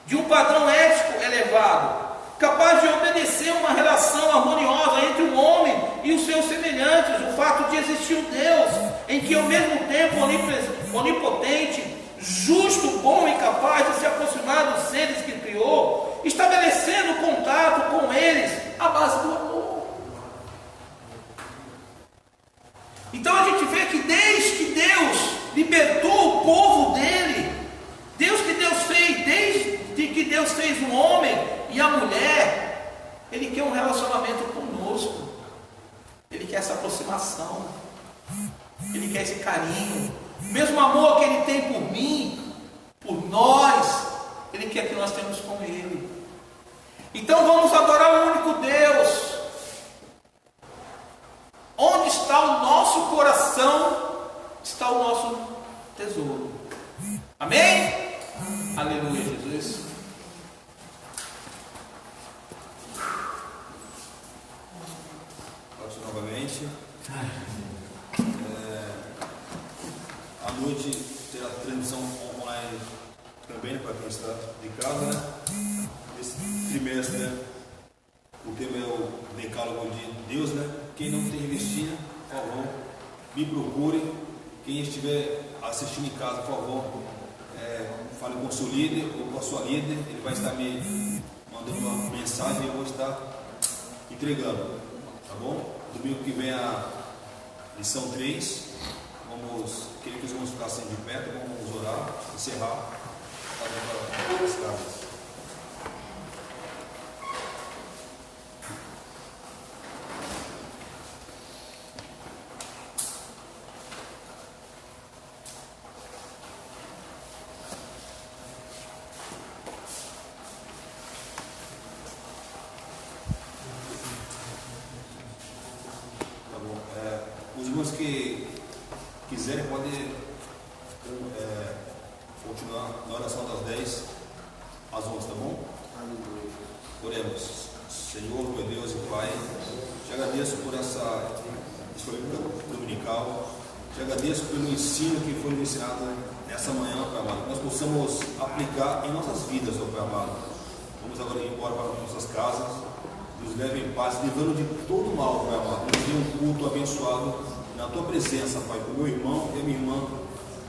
de um padrão ético elevado, capaz de obedecer uma relação harmoniosa entre o homem e os seus semelhantes. O fato de existir um Deus em que ao mesmo tempo onipotente, justo, bom e capaz de se aproximar dos seres que criou, estabelecendo contato com eles à base do amor. Então a gente vê que desde que Deus libertou o povo dele, desde que Deus fez o homem e a mulher, Ele quer um relacionamento conosco. Ele quer essa aproximação. Ele quer esse carinho. O mesmo amor que Ele tem por mim, por nós, Ele quer que nós tenhamos com Ele. Então vamos adorar o único Deus. Onde está o nosso coração, está o nosso tesouro. Amém? Aleluia, Jesus. Novamente. À noite terá transmissão online também para quem está de casa, né? Esse trimestre, né? O tema é o decálogo de Deus, né? Quem não tem revestinha, por favor, me procure. Quem estiver assistindo em casa, por favor, fale com o seu líder ou com a sua líder. Ele vai estar me mandando uma mensagem e eu vou estar entregando, tá bom? Domingo que vem a lição 3, queria que vamos ficar assim de pé, vamos orar, encerrar, para as casas. Os irmãos que quiserem podem continuar na oração das 10 às 11, tá bom? Oremos. Senhor, meu Deus e Pai, te agradeço por essa escolha dominical, te agradeço pelo ensino que foi nos ensinado nessa manhã, Pai amado, que nós possamos aplicar em nossas vidas, ó Pai amado. Vamos agora ir embora para nossas casas, nos leve em paz, livrando de todo mal, Pai amado, nos dê um culto abençoado na tua presença, Pai, para o meu irmão e a minha irmã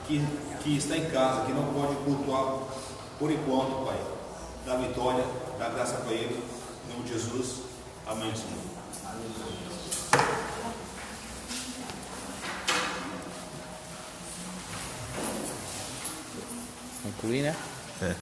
que está em casa, que não pode cultuar por enquanto, Pai. Dá vitória, dá graça para ele, em nome de Jesus. Amém, Senhor. Concluir, né?